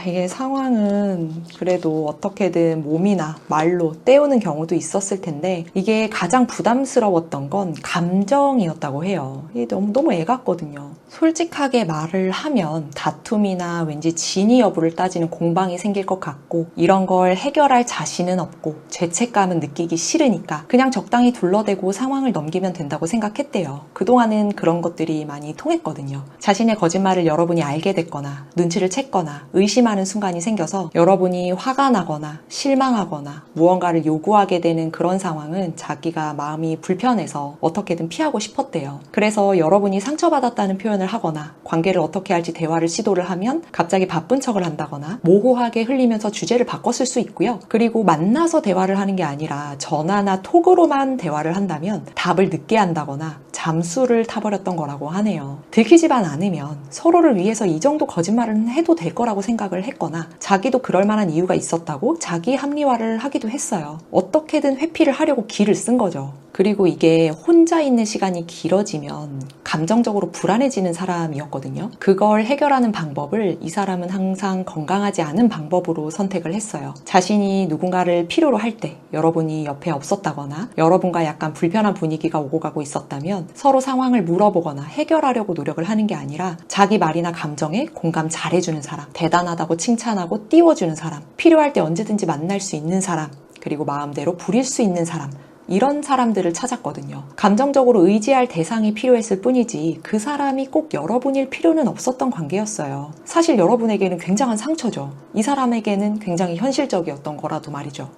이게 상황은 그래도 어떻게든 몸이나 말로 때우는 경우도 있었을 텐데 이게 가장 부담스러웠던 건 감정이었다고 해요. 이게 너무 애 같거든요. 솔직하게 말을 하면 다툼이나 왠지 진위 여부를 따지는 공방이 생길 것 같고 이런 걸 해결할 자신은 없고 죄책감은 느끼기 싫으니까 그냥 적당히 둘러대고 상황을 넘기면 된다고 생각했대요. 그동안은 그런 것들이 많이 통했거든요. 자신의 거짓말을 여러분이 알게 됐거나 눈치를 챘거나 의심하는 순간이 생겨서 여러분이 화가 나거나 실망하거나 무언가를 요구하게 되는 그런 상황은 자기가 마음이 불편해서 어떻게든 피하고 싶었대요. 그래서 여러분이 상처받았다는 표현을 하거나 관계를 어떻게 할지 대화를 시도를 하면 갑자기 바쁜 척을 한다거나 모호하게 흘리면서 주제를 바꿨을 수 있고요. 그리고 만나서 대화를 하는 게 아니라 전화나 톡으로만 대화를 한다면 답을 늦게 한다거나 잠수를 타버렸던 거라고 하네요. 들키지만 않으면 서로를 위해서 이 정도 거짓말은 해도 될 거라고 생각을 했거나 자기도 그럴 만한 이유가 있었다고 자기 합리화를 하기도 했어요. 어떻게든 회피를 하려고 기를 쓴 거죠. 그리고 이게 혼자 있는 시간이 길어지면 감정적으로 불안해지는 사람이었거든요. 그걸 해결하는 방법을 이 사람은 항상 건강하지 않은 방법으로 선택을 했어요. 자신이 누군가를 필요로 할 때 여러분이 옆에 없었다거나 여러분과 약간 불편한 분위기가 오고 가고 있었다면 서로 상황을 물어보거나 해결하려고 노력을 하는 게 아니라 자기 말이나 감정에 공감 잘해주는 사람, 대단하다고 칭찬하고 띄워주는 사람, 필요할 때 언제든지 만날 수 있는 사람, 그리고 마음대로 부릴 수 있는 사람, 이런 사람들을 찾았거든요. 감정적으로 의지할 대상이 필요했을 뿐이지 그 사람이 꼭 여러분일 필요는 없었던 관계였어요. 사실 여러분에게는 굉장한 상처죠. 이 사람에게는 굉장히 현실적이었던 거라도 말이죠.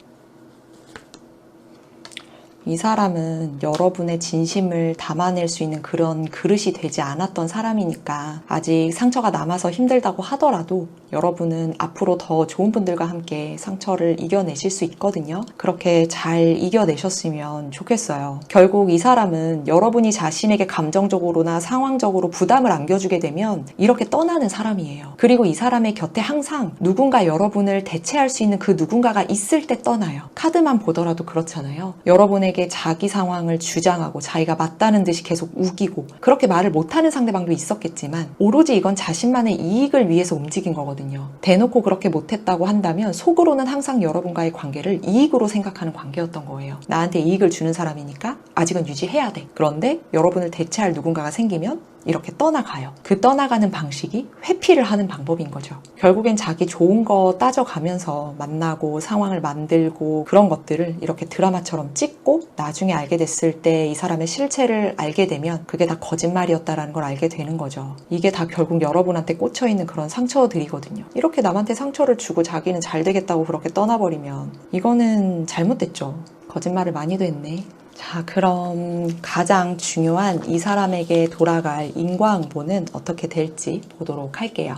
이 사람은 여러분의 진심을 담아낼 수 있는 그런 그릇이 되지 않았던 사람이니까 아직 상처가 남아서 힘들다고 하더라도 여러분은 앞으로 더 좋은 분들과 함께 상처를 이겨내실 수 있거든요. 그렇게 잘 이겨내셨으면 좋겠어요. 결국 이 사람은 여러분이 자신에게 감정적으로나 상황적으로 부담을 안겨주게 되면 이렇게 떠나는 사람이에요. 그리고 이 사람의 곁에 항상 누군가 여러분을 대체할 수 있는 그 누군가가 있을 때 떠나요. 카드만 보더라도 그렇잖아요. 여러분에게 자기 상황을 주장하고 자기가 맞다는 듯이 계속 우기고 그렇게 말을 못하는 상대방도 있었겠지만 오로지 이건 자신만의 이익을 위해서 움직인 거거든요. 대놓고 그렇게 못했다고 한다면 속으로는 항상 여러분과의 관계를 이익으로 생각하는 관계였던 거예요. 나한테 이익을 주는 사람이니까 아직은 유지해야 돼. 그런데 여러분을 대체할 누군가가 생기면 이렇게 떠나가요. 그 떠나가는 방식이 회피를 하는 방법인 거죠. 결국엔 자기 좋은 거 따져가면서 만나고 상황을 만들고 그런 것들을 이렇게 드라마처럼 찍고 나중에 알게 됐을 때 이 사람의 실체를 알게 되면 그게 다 거짓말이었다라는 걸 알게 되는 거죠. 이게 다 결국 여러분한테 꽂혀있는 그런 상처들이거든요. 이렇게 남한테 상처를 주고 자기는 잘 되겠다고 그렇게 떠나버리면 이거는 잘못됐죠. 거짓말을 많이도 했네. 자, 그럼 가장 중요한 이 사람에게 돌아갈 인과응보는 어떻게 될지 보도록 할게요.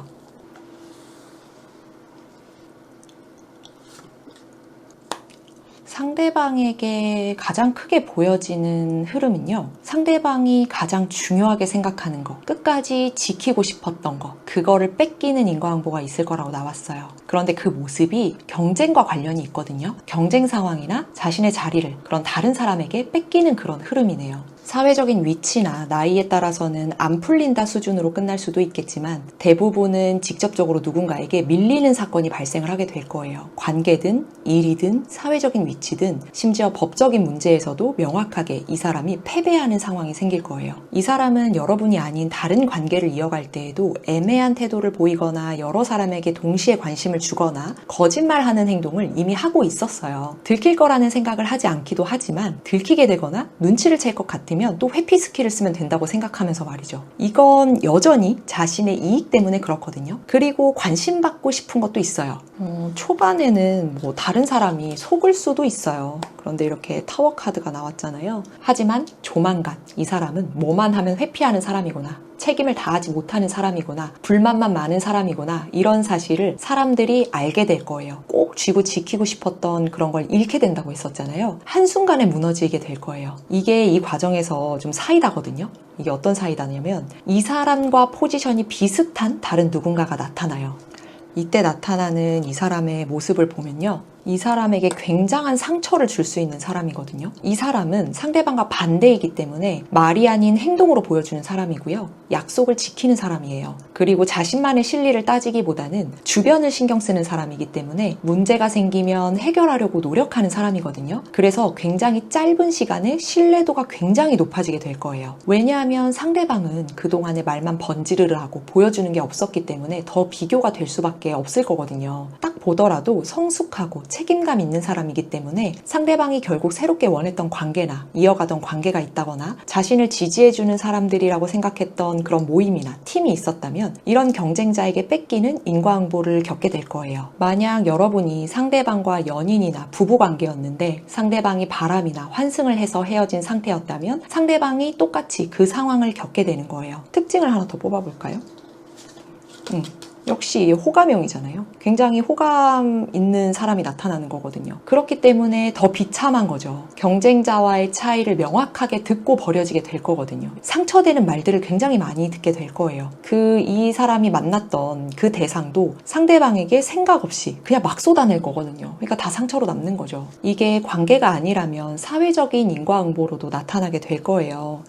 상대방에게 가장 크게 보여지는 흐름은요. 상대방이 가장 중요하게 생각하는 거, 끝까지 지키고 싶었던 거, 그거를 뺏기는 인과응보가 있을 거라고 나왔어요. 그런데 그 모습이 경쟁과 관련이 있거든요. 경쟁 상황이나 자신의 자리를 그런 다른 사람에게 뺏기는 그런 흐름이네요. 사회적인 위치나 나이에 따라서는 안 풀린다 수준으로 끝날 수도 있겠지만 대부분은 직접적으로 누군가에게 밀리는 사건이 발생을 하게 될 거예요. 관계든 일이든 사회적인 위치든 심지어 법적인 문제에서도 명확하게 이 사람이 패배하는 상황이 생길 거예요. 이 사람은 여러분이 아닌 다른 관계를 이어갈 때에도 애매한 태도를 보이거나 여러 사람에게 동시에 관심을 주거나 거짓말하는 행동을 이미 하고 있었어요. 들킬 거라는 생각을 하지 않기도 하지만 들키게 되거나 눈치를 챌 것 같으면 또 회피 스킬을 쓰면 된다고 생각하면서 말이죠. 이건 여전히 자신의 이익 때문에 그렇거든요. 그리고 관심받고 싶은 것도 있어요. 초반에는 뭐 다른 사람이 속을 수도 있어요. 그런데 이렇게 타워 카드가 나왔잖아요. 하지만 조만간 이 사람은 뭐만 하면 회피하는 사람이구나. 책임을 다하지 못하는 사람이구나. 불만만 많은 사람이구나. 이런 사실을 사람들이 알게 될 거예요. 꼭 쥐고 지키고 싶었던 그런 걸 잃게 된다고 했었잖아요. 한순간에 무너지게 될 거예요. 이게 이 과정에서 좀 사이다거든요. 이게 어떤 사이다냐면 이 사람과 포지션이 비슷한 다른 누군가가 나타나요. 이때 나타나는 이 사람의 모습을 보면요. 이 사람에게 굉장한 상처를 줄 수 있는 사람이거든요. 이 사람은 상대방과 반대이기 때문에 말이 아닌 행동으로 보여주는 사람이고요. 약속을 지키는 사람이에요. 그리고 자신만의 실리를 따지기보다는 주변을 신경 쓰는 사람이기 때문에 문제가 생기면 해결하려고 노력하는 사람이거든요. 그래서 굉장히 짧은 시간에 신뢰도가 굉장히 높아지게 될 거예요. 왜냐하면 상대방은 그동안에 말만 번지르르 하고 보여주는 게 없었기 때문에 더 비교가 될 수밖에 없을 거거든요. 딱 보더라도 성숙하고 책임감 있는 사람이기 때문에 상대방이 결국 새롭게 원했던 관계나 이어가던 관계가 있다거나 자신을 지지해주는 사람들이라고 생각했던 그런 모임이나 팀이 있었다면 이런 경쟁자에게 뺏기는 인과응보를 겪게 될 거예요. 만약 여러분이 상대방과 연인이나 부부관계였는데 상대방이 바람이나 환승을 해서 헤어진 상태였다면 상대방이 똑같이 그 상황을 겪게 되는 거예요. 특징을 하나 더 뽑아볼까요? 역시 호감형이잖아요. 굉장히 호감 있는 사람이 나타나는 거거든요. 그렇기 때문에 더 비참한 거죠. 경쟁자와의 차이를 명확하게 듣고 버려지게 될 거거든요. 상처되는 말들을 굉장히 많이 듣게 될 거예요. 이 사람이 만났던 그 대상도 상대방에게 생각 없이 그냥 막 쏟아낼 거거든요. 그러니까 다 상처로 남는 거죠. 이게 관계가 아니라면 사회적인 인과응보로도 나타나게 될 거예요.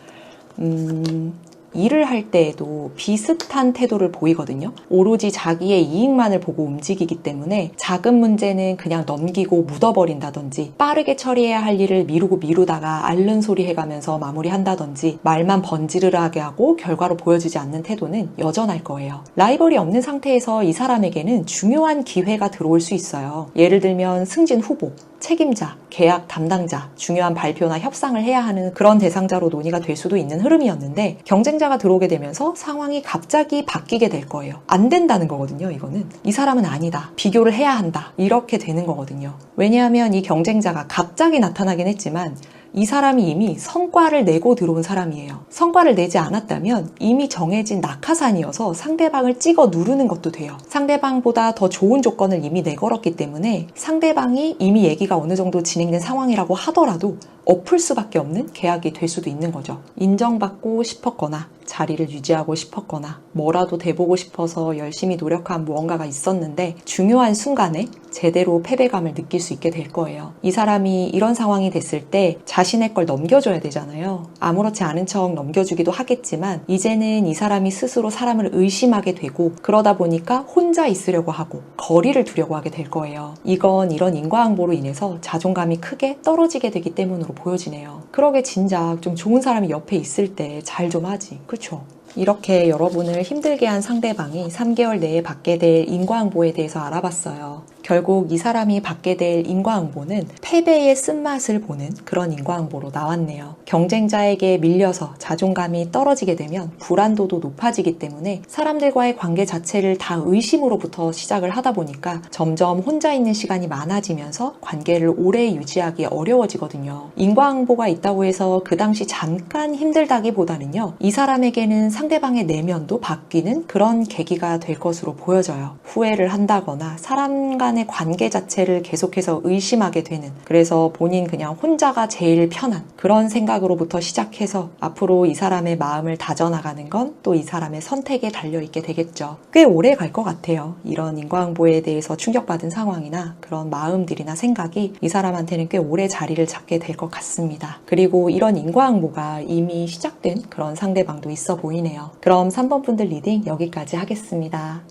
일을 할 때에도 비슷한 태도를 보이거든요. 오로지 자기의 이익만을 보고 움직이기 때문에 작은 문제는 그냥 넘기고 묻어버린다든지 빠르게 처리해야 할 일을 미루다가 앓는 소리 해가면서 마무리한다든지 말만 번지르르하게 하고 결과로 보여주지 않는 태도는 여전할 거예요. 라이벌이 없는 상태에서 이 사람에게는 중요한 기회가 들어올 수 있어요. 예를 들면 승진 후보, 책임자, 계약 담당자, 중요한 발표나 협상을 해야 하는 그런 대상자로 논의가 될 수도 있는 흐름이었는데 경쟁자가 들어오게 되면서 상황이 갑자기 바뀌게 될 거예요. 안 된다는 거거든요, 이거는. 이 사람은 아니다. 비교를 해야 한다. 이렇게 되는 거거든요. 왜냐하면 이 경쟁자가 갑자기 나타나긴 했지만 이 사람이 이미 성과를 내고 들어온 사람이에요. 성과를 내지 않았다면 이미 정해진 낙하산이어서 상대방을 찍어 누르는 것도 돼요. 상대방보다 더 좋은 조건을 이미 내걸었기 때문에 상대방이 이미 얘기가 어느 정도 진행된 상황이라고 하더라도 엎을 수밖에 없는 계약이 될 수도 있는 거죠. 인정받고 싶었거나 자리를 유지하고 싶었거나 뭐라도 돼보고 싶어서 열심히 노력한 무언가가 있었는데 중요한 순간에 제대로 패배감을 느낄 수 있게 될 거예요. 이 사람이 이런 상황이 됐을 때 자신의 걸 넘겨줘야 되잖아요. 아무렇지 않은 척 넘겨주기도 하겠지만 이제는 이 사람이 스스로 사람을 의심하게 되고 그러다 보니까 혼자 있으려고 하고 거리를 두려고 하게 될 거예요. 이건 이런 인과응보로 인해서 자존감이 크게 떨어지게 되기 때문으로 보여지네요. 그러게 진작 좀 좋은 사람이 옆에 있을 때 잘 좀 하지. 그쵸? 이렇게 여러분을 힘들게 한 상대방이 3개월 내에 받게 될 인과응보에 대해서 알아봤어요. 결국 이 사람이 받게 될 인과응보는 패배의 쓴맛을 보는 그런 인과응보로 나왔네요. 경쟁자에게 밀려서 자존감이 떨어지게 되면 불안도도 높아지기 때문에 사람들과의 관계 자체를 다 의심으로부터 시작을 하다 보니까 점점 혼자 있는 시간이 많아지면서 관계를 오래 유지하기 어려워지거든요. 인과응보가 있다고 해서 그 당시 잠깐 힘들다기보다는요. 이 사람에게는 상대방의 내면도 바뀌는 그런 계기가 될 것으로 보여져요. 후회를 한다거나 사람 간의 관계 자체를 계속해서 의심하게 되는, 그래서 본인 그냥 혼자가 제일 편한 그런 생각으로부터 시작해서 앞으로 이 사람의 마음을 다져나가는 건 또 이 사람의 선택에 달려있게 되겠죠. 꽤 오래 갈 것 같아요. 이런 인과응보에 대해서 충격받은 상황이나 그런 마음들이나 생각이 이 사람한테는 꽤 오래 자리를 잡게 될 것 같습니다. 그리고 이런 인과응보가 이미 시작된 그런 상대방도 있어 보이네요. 그럼 3번 분들 리딩 여기까지 하겠습니다.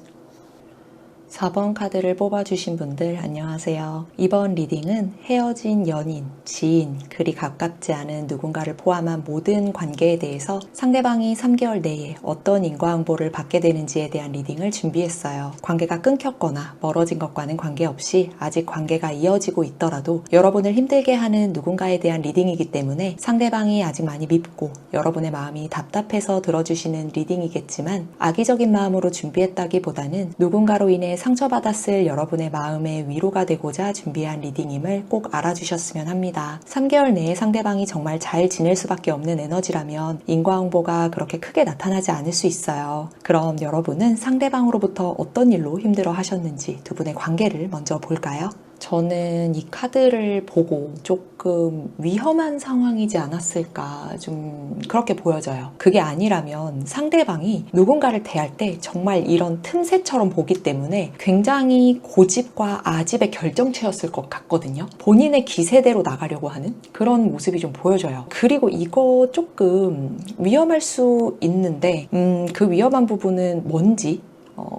4번 카드를 뽑아주신 분들 안녕하세요. 이번 리딩은 헤어진 연인, 지인, 그리 가깝지 않은 누군가를 포함한 모든 관계에 대해서 상대방이 3개월 내에 어떤 인과응보를 받게 되는지에 대한 리딩을 준비했어요. 관계가 끊겼거나 멀어진 것과는 관계없이 아직 관계가 이어지고 있더라도 여러분을 힘들게 하는 누군가에 대한 리딩이기 때문에 상대방이 아직 많이 밉고 여러분의 마음이 답답해서 들어주시는 리딩이겠지만 악의적인 마음으로 준비했다기보다는 누군가로 인해 상처받았을 여러분의 마음에 위로가 되고자 준비한 리딩임을 꼭 알아주셨으면 합니다. 3개월 내에 상대방이 정말 잘 지낼 수밖에 없는 에너지라면 인과응보가 그렇게 크게 나타나지 않을 수 있어요. 그럼 여러분은 상대방으로부터 어떤 일로 힘들어 하셨는지 두 분의 관계를 먼저 볼까요? 저는 이 카드를 보고 조금 위험한 상황이지 않았을까 좀 그렇게 보여져요. 그게 아니라면 상대방이 누군가를 대할 때 정말 이런 틈새처럼 보기 때문에 굉장히 고집과 아집의 결정체였을 것 같거든요. 본인의 기세대로 나가려고 하는 그런 모습이 좀 보여져요. 그리고 이거 조금 위험할 수 있는데 그 위험한 부분은 뭔지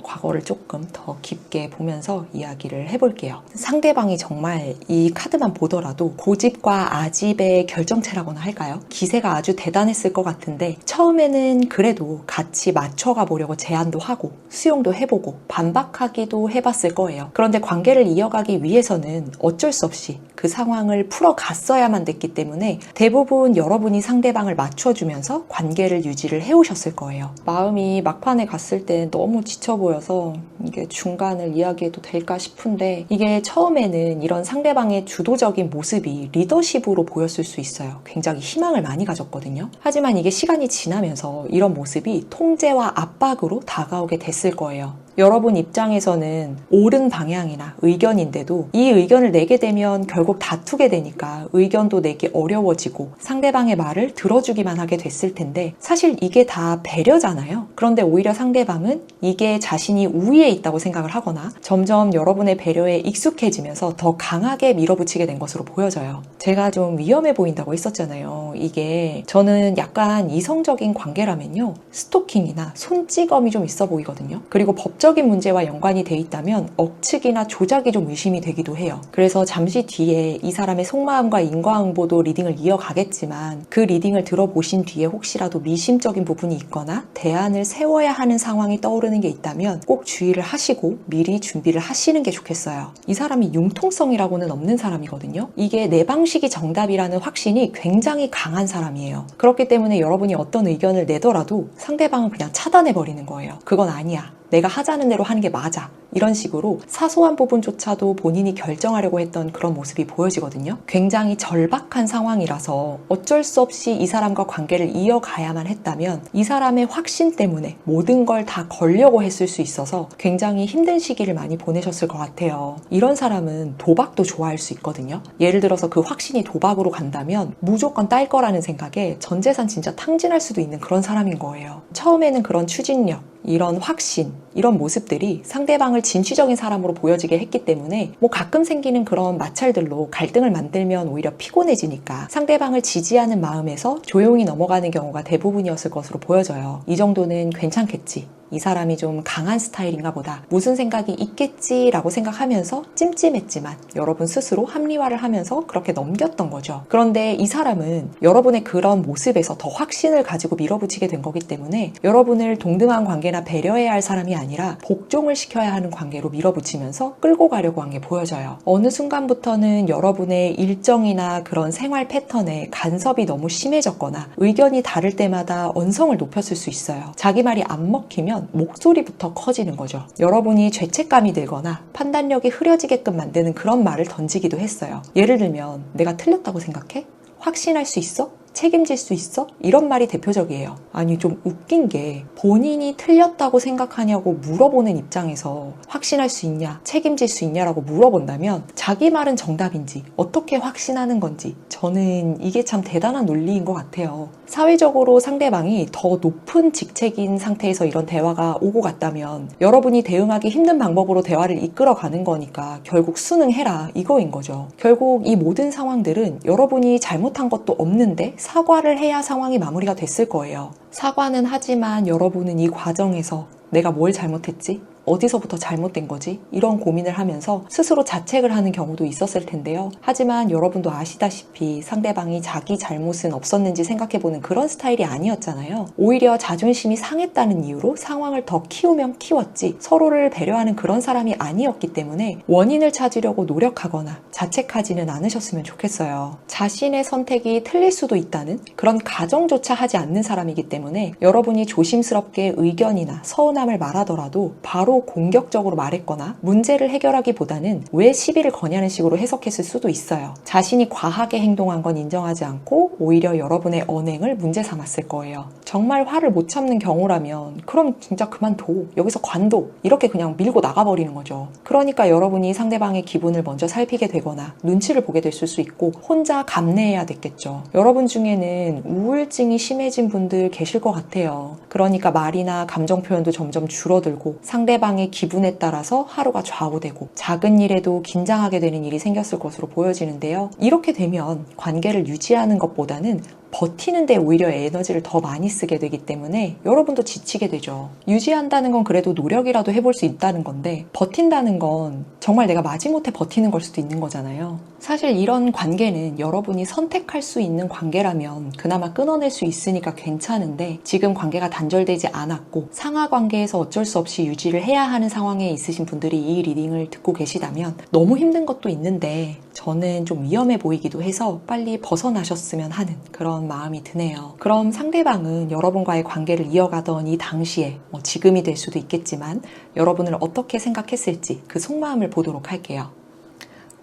과거를 조금 더 깊게 보면서 이야기를 해볼게요. 상대방이 정말 이 카드만 보더라도 고집과 아집의 결정체라고나 할까요? 기세가 아주 대단했을 것 같은데 처음에는 그래도 같이 맞춰가 보려고 제안도 하고 수용도 해보고 반박하기도 해봤을 거예요. 그런데 관계를 이어가기 위해서는 어쩔 수 없이 그 상황을 풀어갔어야만 됐기 때문에 대부분 여러분이 상대방을 맞춰주면서 관계를 유지를 해오셨을 거예요. 마음이 막판에 갔을 때 너무 지쳐 보여서 이게 중간을 이야기해도 될까 싶은데 이게 처음에는 이런 상대방의 주도적인 모습이 리더십으로 보였을 수 있어요. 굉장히 희망을 많이 가졌거든요. 하지만 이게 시간이 지나면서 이런 모습이 통제와 압박으로 다가오게 됐을 거예요. 여러분 입장에서는 옳은 방향이나 의견인데도 이 의견을 내게 되면 결국 다투게 되니까 의견도 내기 어려워지고 상대방의 말을 들어주기만 하게 됐을 텐데 사실 이게 다 배려잖아요. 그런데 오히려 상대방은 이게 자신이 우위에 있다고 생각을 하거나 점점 여러분의 배려에 익숙해지면서 더 강하게 밀어붙이게 된 것으로 보여져요. 제가 좀 위험해 보인다고 했었잖아요. 이게 저는 약간 이성적인 관계라면요. 스토킹이나 손찌검이 좀 있어 보이거든요. 그리고 법적인 문제와 연관이 돼 있다면 억측이나 조작이 좀 의심이 되기도 해요. 그래서 잠시 뒤에 이 사람의 속마음과 인과응보도 리딩을 이어가겠지만 그 리딩을 들어보신 뒤에 혹시라도 미심적인 부분이 있거나 대안을 세워야 하는 상황이 떠오르는 게 있다면 꼭 주의를 하시고 미리 준비를 하시는 게 좋겠어요. 이 사람이 융통성이라고는 없는 사람이거든요. 이게 내 방식이 정답이라는 확신이 굉장히 강한 사람이에요. 그렇기 때문에 여러분이 어떤 의견을 내더라도 상대방은 그냥 차단해버리는 거예요. 그건 아니야. 내가 하자는 대로 하는 게 맞아. 이런 식으로 사소한 부분조차도 본인이 결정하려고 했던 그런 모습이 보여지거든요. 굉장히 절박한 상황이라서 어쩔 수 없이 이 사람과 관계를 이어가야만 했다면 이 사람의 확신 때문에 모든 걸 다 걸려고 했을 수 있어서 굉장히 힘든 시기를 많이 보내셨을 것 같아요. 이런 사람은 도박도 좋아할 수 있거든요. 예를 들어서 그 확신이 도박으로 간다면 무조건 딸 거라는 생각에 전 재산 진짜 탕진할 수도 있는 그런 사람인 거예요. 처음에는 그런 추진력, 이런 확신, 이런 모습들이 상대방을 진취적인 사람으로 보여지게 했기 때문에 가끔 생기는 그런 마찰들로 갈등을 만들면 오히려 피곤해지니까 상대방을 지지하는 마음에서 조용히 넘어가는 경우가 대부분이었을 것으로 보여져요. 이 정도는 괜찮겠지. 이 사람이 좀 강한 스타일인가 보다. 무슨 생각이 있겠지라고 생각하면서 찜찜했지만 여러분 스스로 합리화를 하면서 그렇게 넘겼던 거죠. 그런데 이 사람은 여러분의 그런 모습에서 더 확신을 가지고 밀어붙이게 된 거기 때문에 여러분을 동등한 관계나 배려해야 할 사람이 아니라 복종을 시켜야 하는 관계로 밀어붙이면서 끌고 가려고 한 게 보여져요. 어느 순간부터는 여러분의 일정이나 그런 생활 패턴에 간섭이 너무 심해졌거나 의견이 다를 때마다 언성을 높였을 수 있어요. 자기 말이 안 먹히면 목소리부터 커지는 거죠. 여러분이 죄책감이 들거나 판단력이 흐려지게끔 만드는 그런 말을 던지기도 했어요. 예를 들면 내가 틀렸다고 생각해? 확신할 수 있어? 책임질 수 있어? 이런 말이 대표적이에요. 아니 좀 웃긴 게 본인이 틀렸다고 생각하냐고 물어보는 입장에서 확신할 수 있냐? 책임질 수 있냐라고 물어본다면 자기 말은 정답인지 어떻게 확신하는 건지 저는 이게 참 대단한 논리인 것 같아요. 사회적으로 상대방이 더 높은 직책인 상태에서 이런 대화가 오고 갔다면 여러분이 대응하기 힘든 방법으로 대화를 이끌어가는 거니까 결국 순응해라 이거인 거죠. 결국 이 모든 상황들은 여러분이 잘못한 것도 없는데 사과를 해야 상황이 마무리가 됐을 거예요. 사과는 하지만 여러분은 이 과정에서 내가 뭘 잘못했지? 어디서부터 잘못된 거지? 이런 고민을 하면서 스스로 자책을 하는 경우도 있었을 텐데요. 하지만 여러분도 아시다시피 상대방이 자기 잘못은 없었는지 생각해보는 그런 스타일이 아니었잖아요. 오히려 자존심이 상했다는 이유로 상황을 더 키우면 키웠지 서로를 배려하는 그런 사람이 아니었기 때문에 원인을 찾으려고 노력하거나 자책하지는 않으셨으면 좋겠어요. 자신의 선택이 틀릴 수도 있다는 그런 가정조차 하지 않는 사람이기 때문에 여러분이 조심스럽게 의견이나 서운함을 말하더라도 바로 공격적으로 말했거나 문제를 해결하기보다는 왜 시비를 거냐는 식으로 해석했을 수도 있어요. 자신이 과하게 행동한 건 인정하지 않고 오히려 여러분의 언행을 문제 삼았을 거예요. 정말 화를 못 참는 경우라면 그럼 진짜 그만둬. 여기서 관둬. 이렇게 그냥 밀고 나가버리는 거죠. 그러니까 여러분이 상대방의 기분을 먼저 살피게 되거나 눈치를 보게 됐을 수 있고 혼자 감내해야 됐겠죠. 여러분 중에는 우울증이 심해진 분들 계실 것 같아요. 그러니까 말이나 감정 표현도 점점 줄어들고 상대방의 기분에 따라서 하루가 좌우되고 작은 일에도 긴장하게 되는 일이 생겼을 것으로 보여지는데요. 이렇게 되면 관계를 유지하는 것보다는 버티는데 오히려 에너지를 더 많이 쓰게 되기 때문에 여러분도 지치게 되죠. 유지한다는 건 그래도 노력이라도 해볼 수 있다는 건데 버틴다는 건 정말 내가 마지못해 버티는 걸 수도 있는 거잖아요. 사실 이런 관계는 여러분이 선택할 수 있는 관계라면 그나마 끊어낼 수 있으니까 괜찮은데 지금 관계가 단절되지 않았고 상하 관계에서 어쩔 수 없이 유지를 해야 하는 상황에 있으신 분들이 이 리딩을 듣고 계시다면 너무 힘든 것도 있는데 저는 좀 위험해 보이기도 해서 빨리 벗어나셨으면 하는 그런 마음이 드네요. 그럼 상대방은 여러분과의 관계를 이어가던 이 당시에 지금이 될 수도 있겠지만 여러분을 어떻게 생각했을지 그 속마음을 보도록 할게요.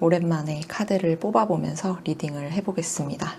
오랜만에 카드를 뽑아보면서 리딩을 해보겠습니다.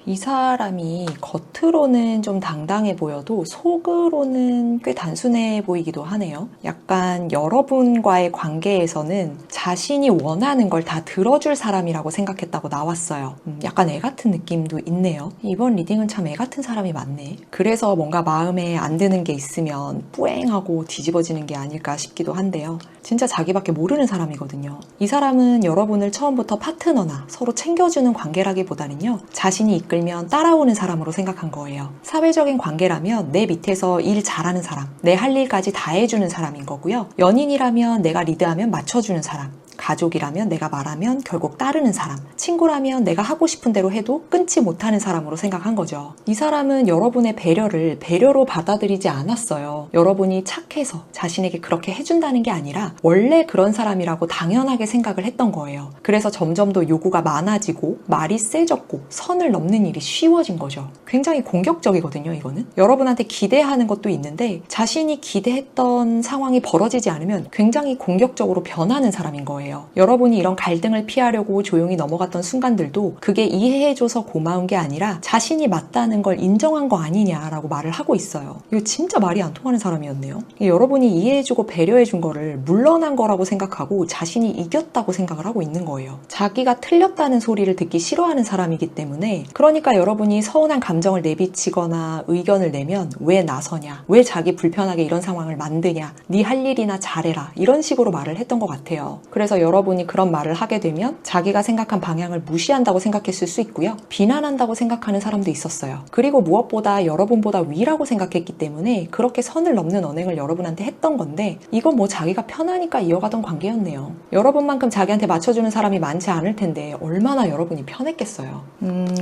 이 사람이 겉으로는 좀 당당해 보여도 속으로는 꽤 단순해 보이기도 하네요. 약간 여러분과의 관계에서는 자신이 원하는 걸 다 들어줄 사람이라고 생각했다고 나왔어요. 약간 애 같은 느낌도 있네요. 이번 리딩은 참 애 같은 사람이 많네. 그래서 뭔가 마음에 안 드는 게 있으면 뿌앵하고 뒤집어지는 게 아닐까 싶기도 한데요. 진짜 자기밖에 모르는 사람이거든요. 이 사람은 여러분을 처음부터 파트너나 서로 챙겨주는 관계라기보다는요. 자신이 이끌면 따라오는 사람으로 생각한 거예요. 사회적인 관계라면 내 밑에서 일 잘하는 사람, 내 할 일까지 다 해주는 사람인 거고요. 연인이라면 내가 리드하면 맞춰주는 사람. 가족이라면 내가 말하면 결국 따르는 사람, 친구라면 내가 하고 싶은 대로 해도 끊지 못하는 사람으로 생각한 거죠. 이 사람은 여러분의 배려를 배려로 받아들이지 않았어요. 여러분이 착해서 자신에게 그렇게 해준다는 게 아니라 원래 그런 사람이라고 당연하게 생각을 했던 거예요. 그래서 점점 더 요구가 많아지고 말이 세졌고 선을 넘는 일이 쉬워진 거죠. 굉장히 공격적이거든요, 이거는. 여러분한테 기대하는 것도 있는데 자신이 기대했던 상황이 벌어지지 않으면 굉장히 공격적으로 변하는 사람인 거예요. 여러분이 이런 갈등을 피하려고 조용히 넘어갔던 순간들도 그게 이해해줘서 고마운 게 아니라 자신이 맞다는 걸 인정한 거 아니냐라고 말을 하고 있어요. 이거 진짜 말이 안 통하는 사람이었네요. 여러분이 이해해주고 배려해준 거를 물러난 거라고 생각하고 자신이 이겼다고 생각을 하고 있는 거예요. 자기가 틀렸다는 소리를 듣기 싫어하는 사람이기 때문에, 그러니까 여러분이 서운한 감정을 내비치거나 의견을 내면 왜 나서냐, 왜 자기 불편하게 이런 상황을 만드냐, 네 할 일이나 잘해라, 이런 식으로 말을 했던 것 같아요. 그래서 여러분이 그런 말을 하게 되면 자기가 생각한 방향을 무시한다고 생각했을 수 있고요, 비난한다고 생각하는 사람도 있었어요. 그리고 무엇보다 여러분보다 위라고 생각했기 때문에 그렇게 선을 넘는 언행을 여러분한테 했던 건데, 이건 뭐 자기가 편하니까 이어가던 관계였네요. 여러분만큼 자기한테 맞춰주는 사람이 많지 않을 텐데 얼마나 여러분이 편했겠어요.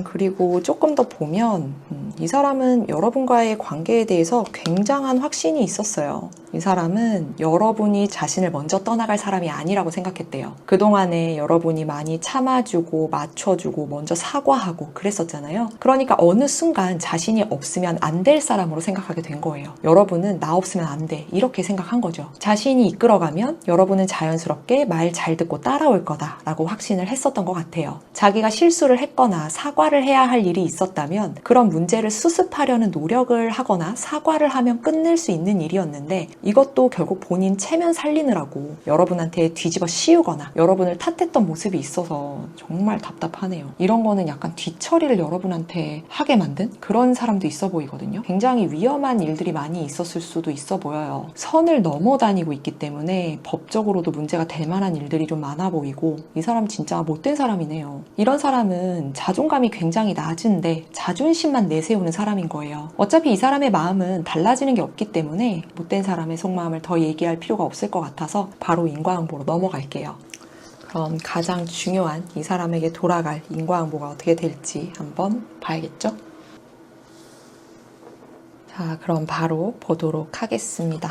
그리고 조금 더 보면 이 사람은 여러분과의 관계에 대해서 굉장한 확신이 있었어요. 이 사람은 여러분이 자신을 먼저 떠나갈 사람이 아니라고 생각했대요. 그동안에 여러분이 많이 참아주고 맞춰주고 먼저 사과하고 그랬었잖아요. 그러니까 어느 순간 자신이 없으면 안 될 사람으로 생각하게 된 거예요. 여러분은 나 없으면 안 돼, 이렇게 생각한 거죠. 자신이 이끌어가면 여러분은 자연스럽게 말 잘 듣고 따라올 거다라고 확신을 했었던 것 같아요. 자기가 실수를 했거나 사과를 해야 할 일이 있었다면 그런 문제를 수습하려는 노력을 하거나 사과를 하면 끝낼 수 있는 일이었는데, 이것도 결국 본인 체면 살리느라고 여러분한테 뒤집어 씌우거나 여러분을 탓했던 모습이 있어서 정말 답답하네요. 이런 거는 약간 뒤처리를 여러분한테 하게 만든 그런 사람도 있어 보이거든요. 굉장히 위험한 일들이 많이 있었을 수도 있어 보여요. 선을 넘어 다니고 있기 때문에 법적으로도 문제가 될 만한 일들이 좀 많아 보이고, 이 사람 진짜 못된 사람이네요. 이런 사람은 자존감이 굉장히 낮은데 자존심만 내세우는 사람인 거예요. 어차피 이 사람의 마음은 달라지는 게 없기 때문에 못된 사람의 속마음을 더 얘기할 필요가 없을 것 같아서 바로 인과응보로 넘어갈게요. 그럼 가장 중요한 이 사람에게 돌아갈 인과응보가 어떻게 될지 한번 봐야겠죠? 자, 그럼 바로 보도록 하겠습니다.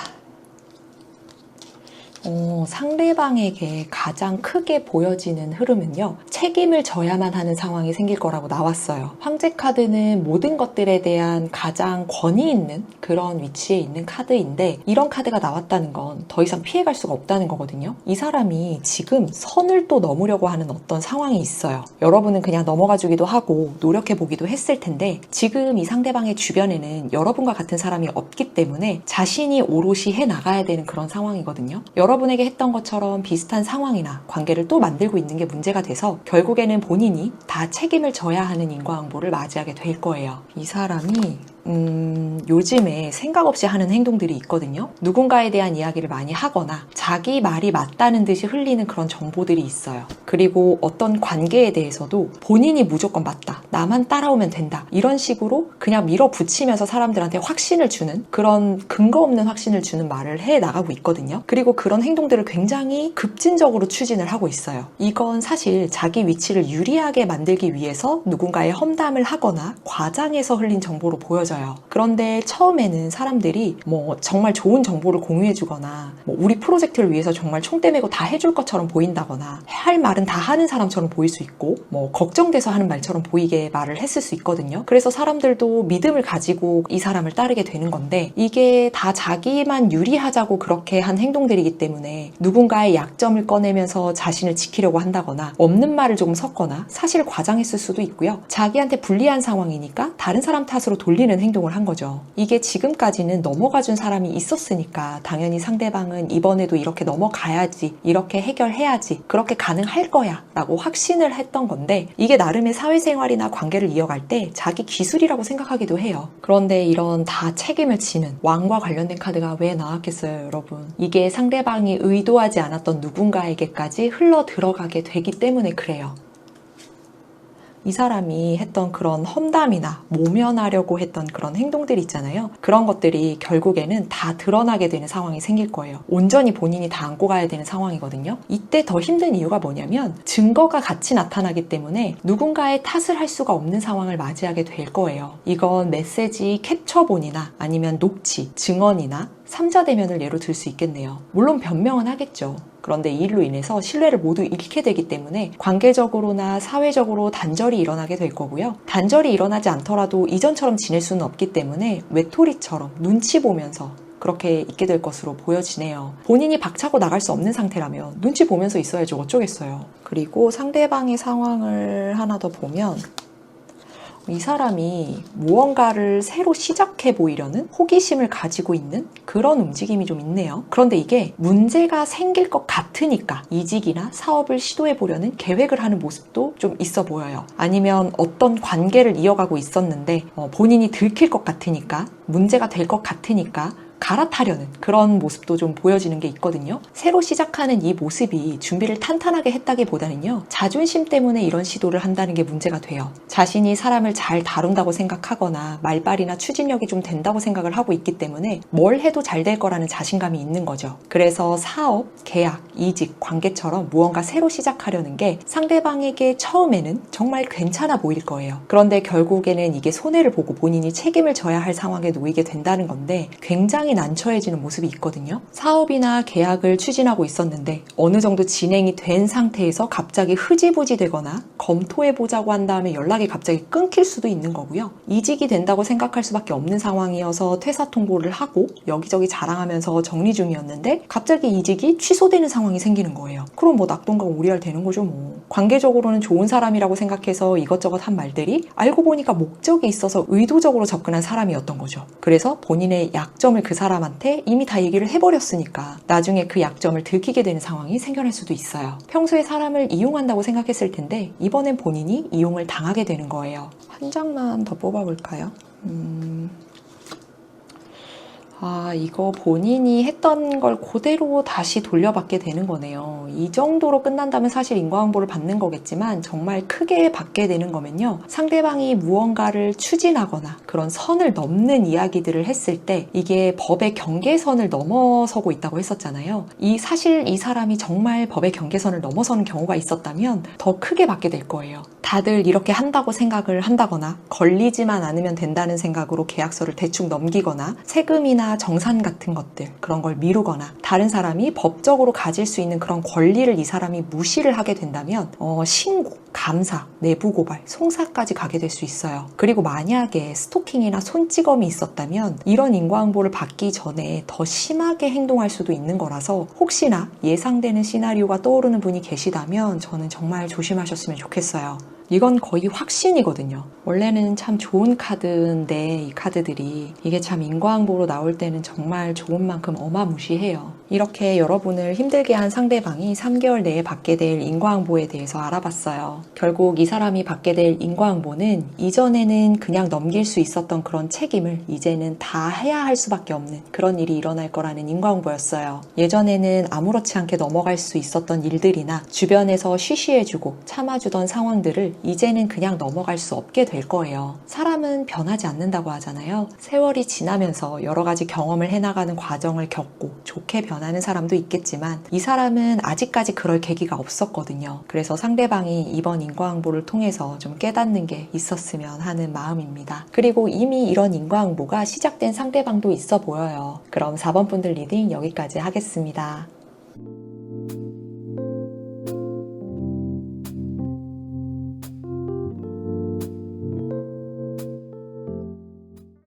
상대방에게 가장 크게 보여지는 흐름은요, 책임을 져야만 하는 상황이 생길 거라고 나왔어요. 황제 카드는 모든 것들에 대한 가장 권위 있는 그런 위치에 있는 카드인데, 이런 카드가 나왔다는 건 더 이상 피해갈 수가 없다는 거거든요. 이 사람이 지금 선을 또 넘으려고 하는 어떤 상황이 있어요. 여러분은 그냥 넘어가주기도 하고 노력해보기도 했을 텐데, 지금 이 상대방의 주변에는 여러분과 같은 사람이 없기 때문에 자신이 오롯이 해나가야 되는 그런 상황이거든요. 여러분에게 했던 것처럼 비슷한 상황이나 관계를 또 만들고 있는 게 문제가 돼서 결국에는 본인이 다 책임을 져야 하는 인과응보를 맞이하게 될 거예요. 이 사람이 요즘에 생각 없이 하는 행동들이 있거든요. 누군가에 대한 이야기를 많이 하거나 자기 말이 맞다는 듯이 흘리는 그런 정보들이 있어요. 그리고 어떤 관계에 대해서도 본인이 무조건 맞다, 나만 따라오면 된다, 이런 식으로 그냥 밀어붙이면서 사람들한테 확신을 주는, 그런 근거 없는 확신을 주는 말을 해나가고 있거든요. 그리고 그런 행동들을 굉장히 급진적으로 추진을 하고 있어요. 이건 사실 자기 위치를 유리하게 만들기 위해서 누군가의 험담을 하거나 과장해서 흘린 정보로 보여져요. 그런데 처음에는 사람들이 정말 좋은 정보를 공유해주거나 우리 프로젝트를 위해서 정말 총대 메고 다 해줄 것처럼 보인다거나 할 말은 다 하는 사람처럼 보일 수 있고, 걱정돼서 하는 말처럼 보이게 말을 했을 수 있거든요. 그래서 사람들도 믿음을 가지고 이 사람을 따르게 되는 건데, 이게 다 자기만 유리하자고 그렇게 한 행동들이기 때문에 누군가의 약점을 꺼내면서 자신을 지키려고 한다거나 없는 말을 조금 섞거나 사실 과장했을 수도 있고요. 자기한테 불리한 상황이니까 다른 사람 탓으로 돌리는 행동을 한 거죠. 이게 지금까지는 넘어가준 사람이 있었으니까 당연히 상대방은 이번에도 이렇게 넘어가야지, 이렇게 해결해야지, 그렇게 가능할 거야 라고 확신을 했던 건데, 이게 나름의 사회생활이나 관계를 이어갈 때 자기 기술이라고 생각하기도 해요. 그런데 이런 다 책임을 지는 왕과 관련된 카드가 왜 나왔겠어요, 여러분? 이게 상대방이 의도하지 않았던 누군가에게까지 흘러 들어가게 되기 때문에 그래요. 이 사람이 했던 그런 험담이나 모면하려고 했던 그런 행동들 있잖아요. 그런 것들이 결국에는 다 드러나게 되는 상황이 생길 거예요. 온전히 본인이 다 안고 가야 되는 상황이거든요. 이때 더 힘든 이유가 뭐냐면 증거가 같이 나타나기 때문에 누군가의 탓을 할 수가 없는 상황을 맞이하게 될 거예요. 이건 메시지 캡처본이나 아니면 녹취, 증언이나 3자 대면을 예로 들 수 있겠네요. 물론 변명은 하겠죠. 그런데 이 일로 인해서 신뢰를 모두 잃게 되기 때문에 관계적으로나 사회적으로 단절이 일어나게 될 거고요. 단절이 일어나지 않더라도 이전처럼 지낼 수는 없기 때문에 외톨이처럼 눈치 보면서 그렇게 있게 될 것으로 보여지네요. 본인이 박차고 나갈 수 없는 상태라면 눈치 보면서 있어야지 어쩌겠어요. 그리고 상대방의 상황을 하나 더 보면 이 사람이 무언가를 새로 시작해 보이려는 호기심을 가지고 있는 그런 움직임이 좀 있네요. 그런데 이게 문제가 생길 것 같으니까 이직이나 사업을 시도해 보려는 계획을 하는 모습도 좀 있어 보여요. 아니면 어떤 관계를 이어가고 있었는데 본인이 들킬 것 같으니까 문제가 될 것 같으니까 갈아타려는 그런 모습도 좀 보여지는 게 있거든요. 새로 시작하는 이 모습이 준비를 탄탄하게 했다기보다는요, 자존심 때문에 이런 시도를 한다는 게 문제가 돼요. 자신이 사람을 잘 다룬다고 생각하거나 말발이나 추진력이 좀 된다고 생각을 하고 있기 때문에 뭘 해도 잘 될 거라는 자신감이 있는 거죠. 그래서 사업, 계약, 이직, 관계처럼 무언가 새로 시작하려는 게 상대방에게 처음에는 정말 괜찮아 보일 거예요. 그런데 결국에는 이게 손해를 보고 본인이 책임을 져야 할 상황에 놓이게 된다는 건데 굉장히 난처해지는 모습이 있거든요. 사업이나 계약을 추진하고 있었는데 어느 정도 진행이 된 상태에서 갑자기 흐지부지 되거나 검토해보자고 한 다음에 연락이 갑자기 끊길 수도 있는 거고요. 이직이 된다고 생각할 수밖에 없는 상황이어서 퇴사 통보를 하고 여기저기 자랑하면서 정리 중이었는데 갑자기 이직이 취소되는 상황이 생기는 거예요. 그럼 뭐 낙동강 오리알 되는 거죠 뭐. 관계적으로는 좋은 사람이라고 생각해서 이것저것 한 말들이 알고 보니까 목적이 있어서 의도적으로 접근한 사람이었던 거죠. 그래서 본인의 약점을 그 사람한테 이미 다 얘기를 해버렸으니까 나중에 그 약점을 들키게 되는 상황이 생겨날 수도 있어요. 평소에 사람을 이용한다고 생각했을 텐데 이번엔 본인이 이용을 당하게 되는 거예요. 한 장만 더 뽑아볼까요? 이거 본인이 했던 걸 그대로 다시 돌려받게 되는 거네요. 이 정도로 끝난다면 사실 인과응보를 받는 거겠지만 정말 크게 받게 되는 거면요. 상대방이 무언가를 추진하거나 그런 선을 넘는 이야기들을 했을 때 이게 법의 경계선을 넘어서고 있다고 했었잖아요. 사실 이 사람이 정말 법의 경계선을 넘어서는 경우가 있었다면 더 크게 받게 될 거예요. 다들 이렇게 한다고 생각을 한다거나 걸리지만 않으면 된다는 생각으로 계약서를 대충 넘기거나 세금이나 정산 같은 것들 그런 걸 미루거나 다른 사람이 법적으로 가질 수 있는 그런 권리를 이 사람이 무시를 하게 된다면 신고, 감사, 내부 고발, 송사까지 가게 될 수 있어요. 그리고 만약에 스토킹이나 손찌검이 있었다면 이런 인과응보를 받기 전에 더 심하게 행동할 수도 있는 거라서 혹시나 예상되는 시나리오가 떠오르는 분이 계시다면 저는 정말 조심하셨으면 좋겠어요. 이건 거의 확신이거든요. 원래는 참 좋은 카드인데 이 카드들이 이게 참 인과응보로 나올 때는 정말 좋은 만큼 어마무시해요. 이렇게 여러분을 힘들게 한 상대방이 3개월 내에 받게 될 인과응보에 대해서 알아봤어요. 결국 이 사람이 받게 될 인과응보는 이전에는 그냥 넘길 수 있었던 그런 책임을 이제는 다 해야 할 수밖에 없는 그런 일이 일어날 거라는 인과응보였어요. 예전에는 아무렇지 않게 넘어갈 수 있었던 일들이나 주변에서 쉬쉬해주고 참아주던 상황들을 이제는 그냥 넘어갈 수 없게 될 거예요. 사람은 변하지 않는다고 하잖아요. 세월이 지나면서 여러 가지 경험을 해나가는 과정을 겪고 좋게 변하는 사람도 있겠지만 이 사람은 아직까지 그럴 계기가 없었거든요. 그래서 상대방이 이번 인과응보를 통해서 좀 깨닫는 게 있었으면 하는 마음입니다. 그리고 이미 이런 인과응보가 시작된 상대방도 있어 보여요. 그럼 4번 분들 리딩 여기까지 하겠습니다.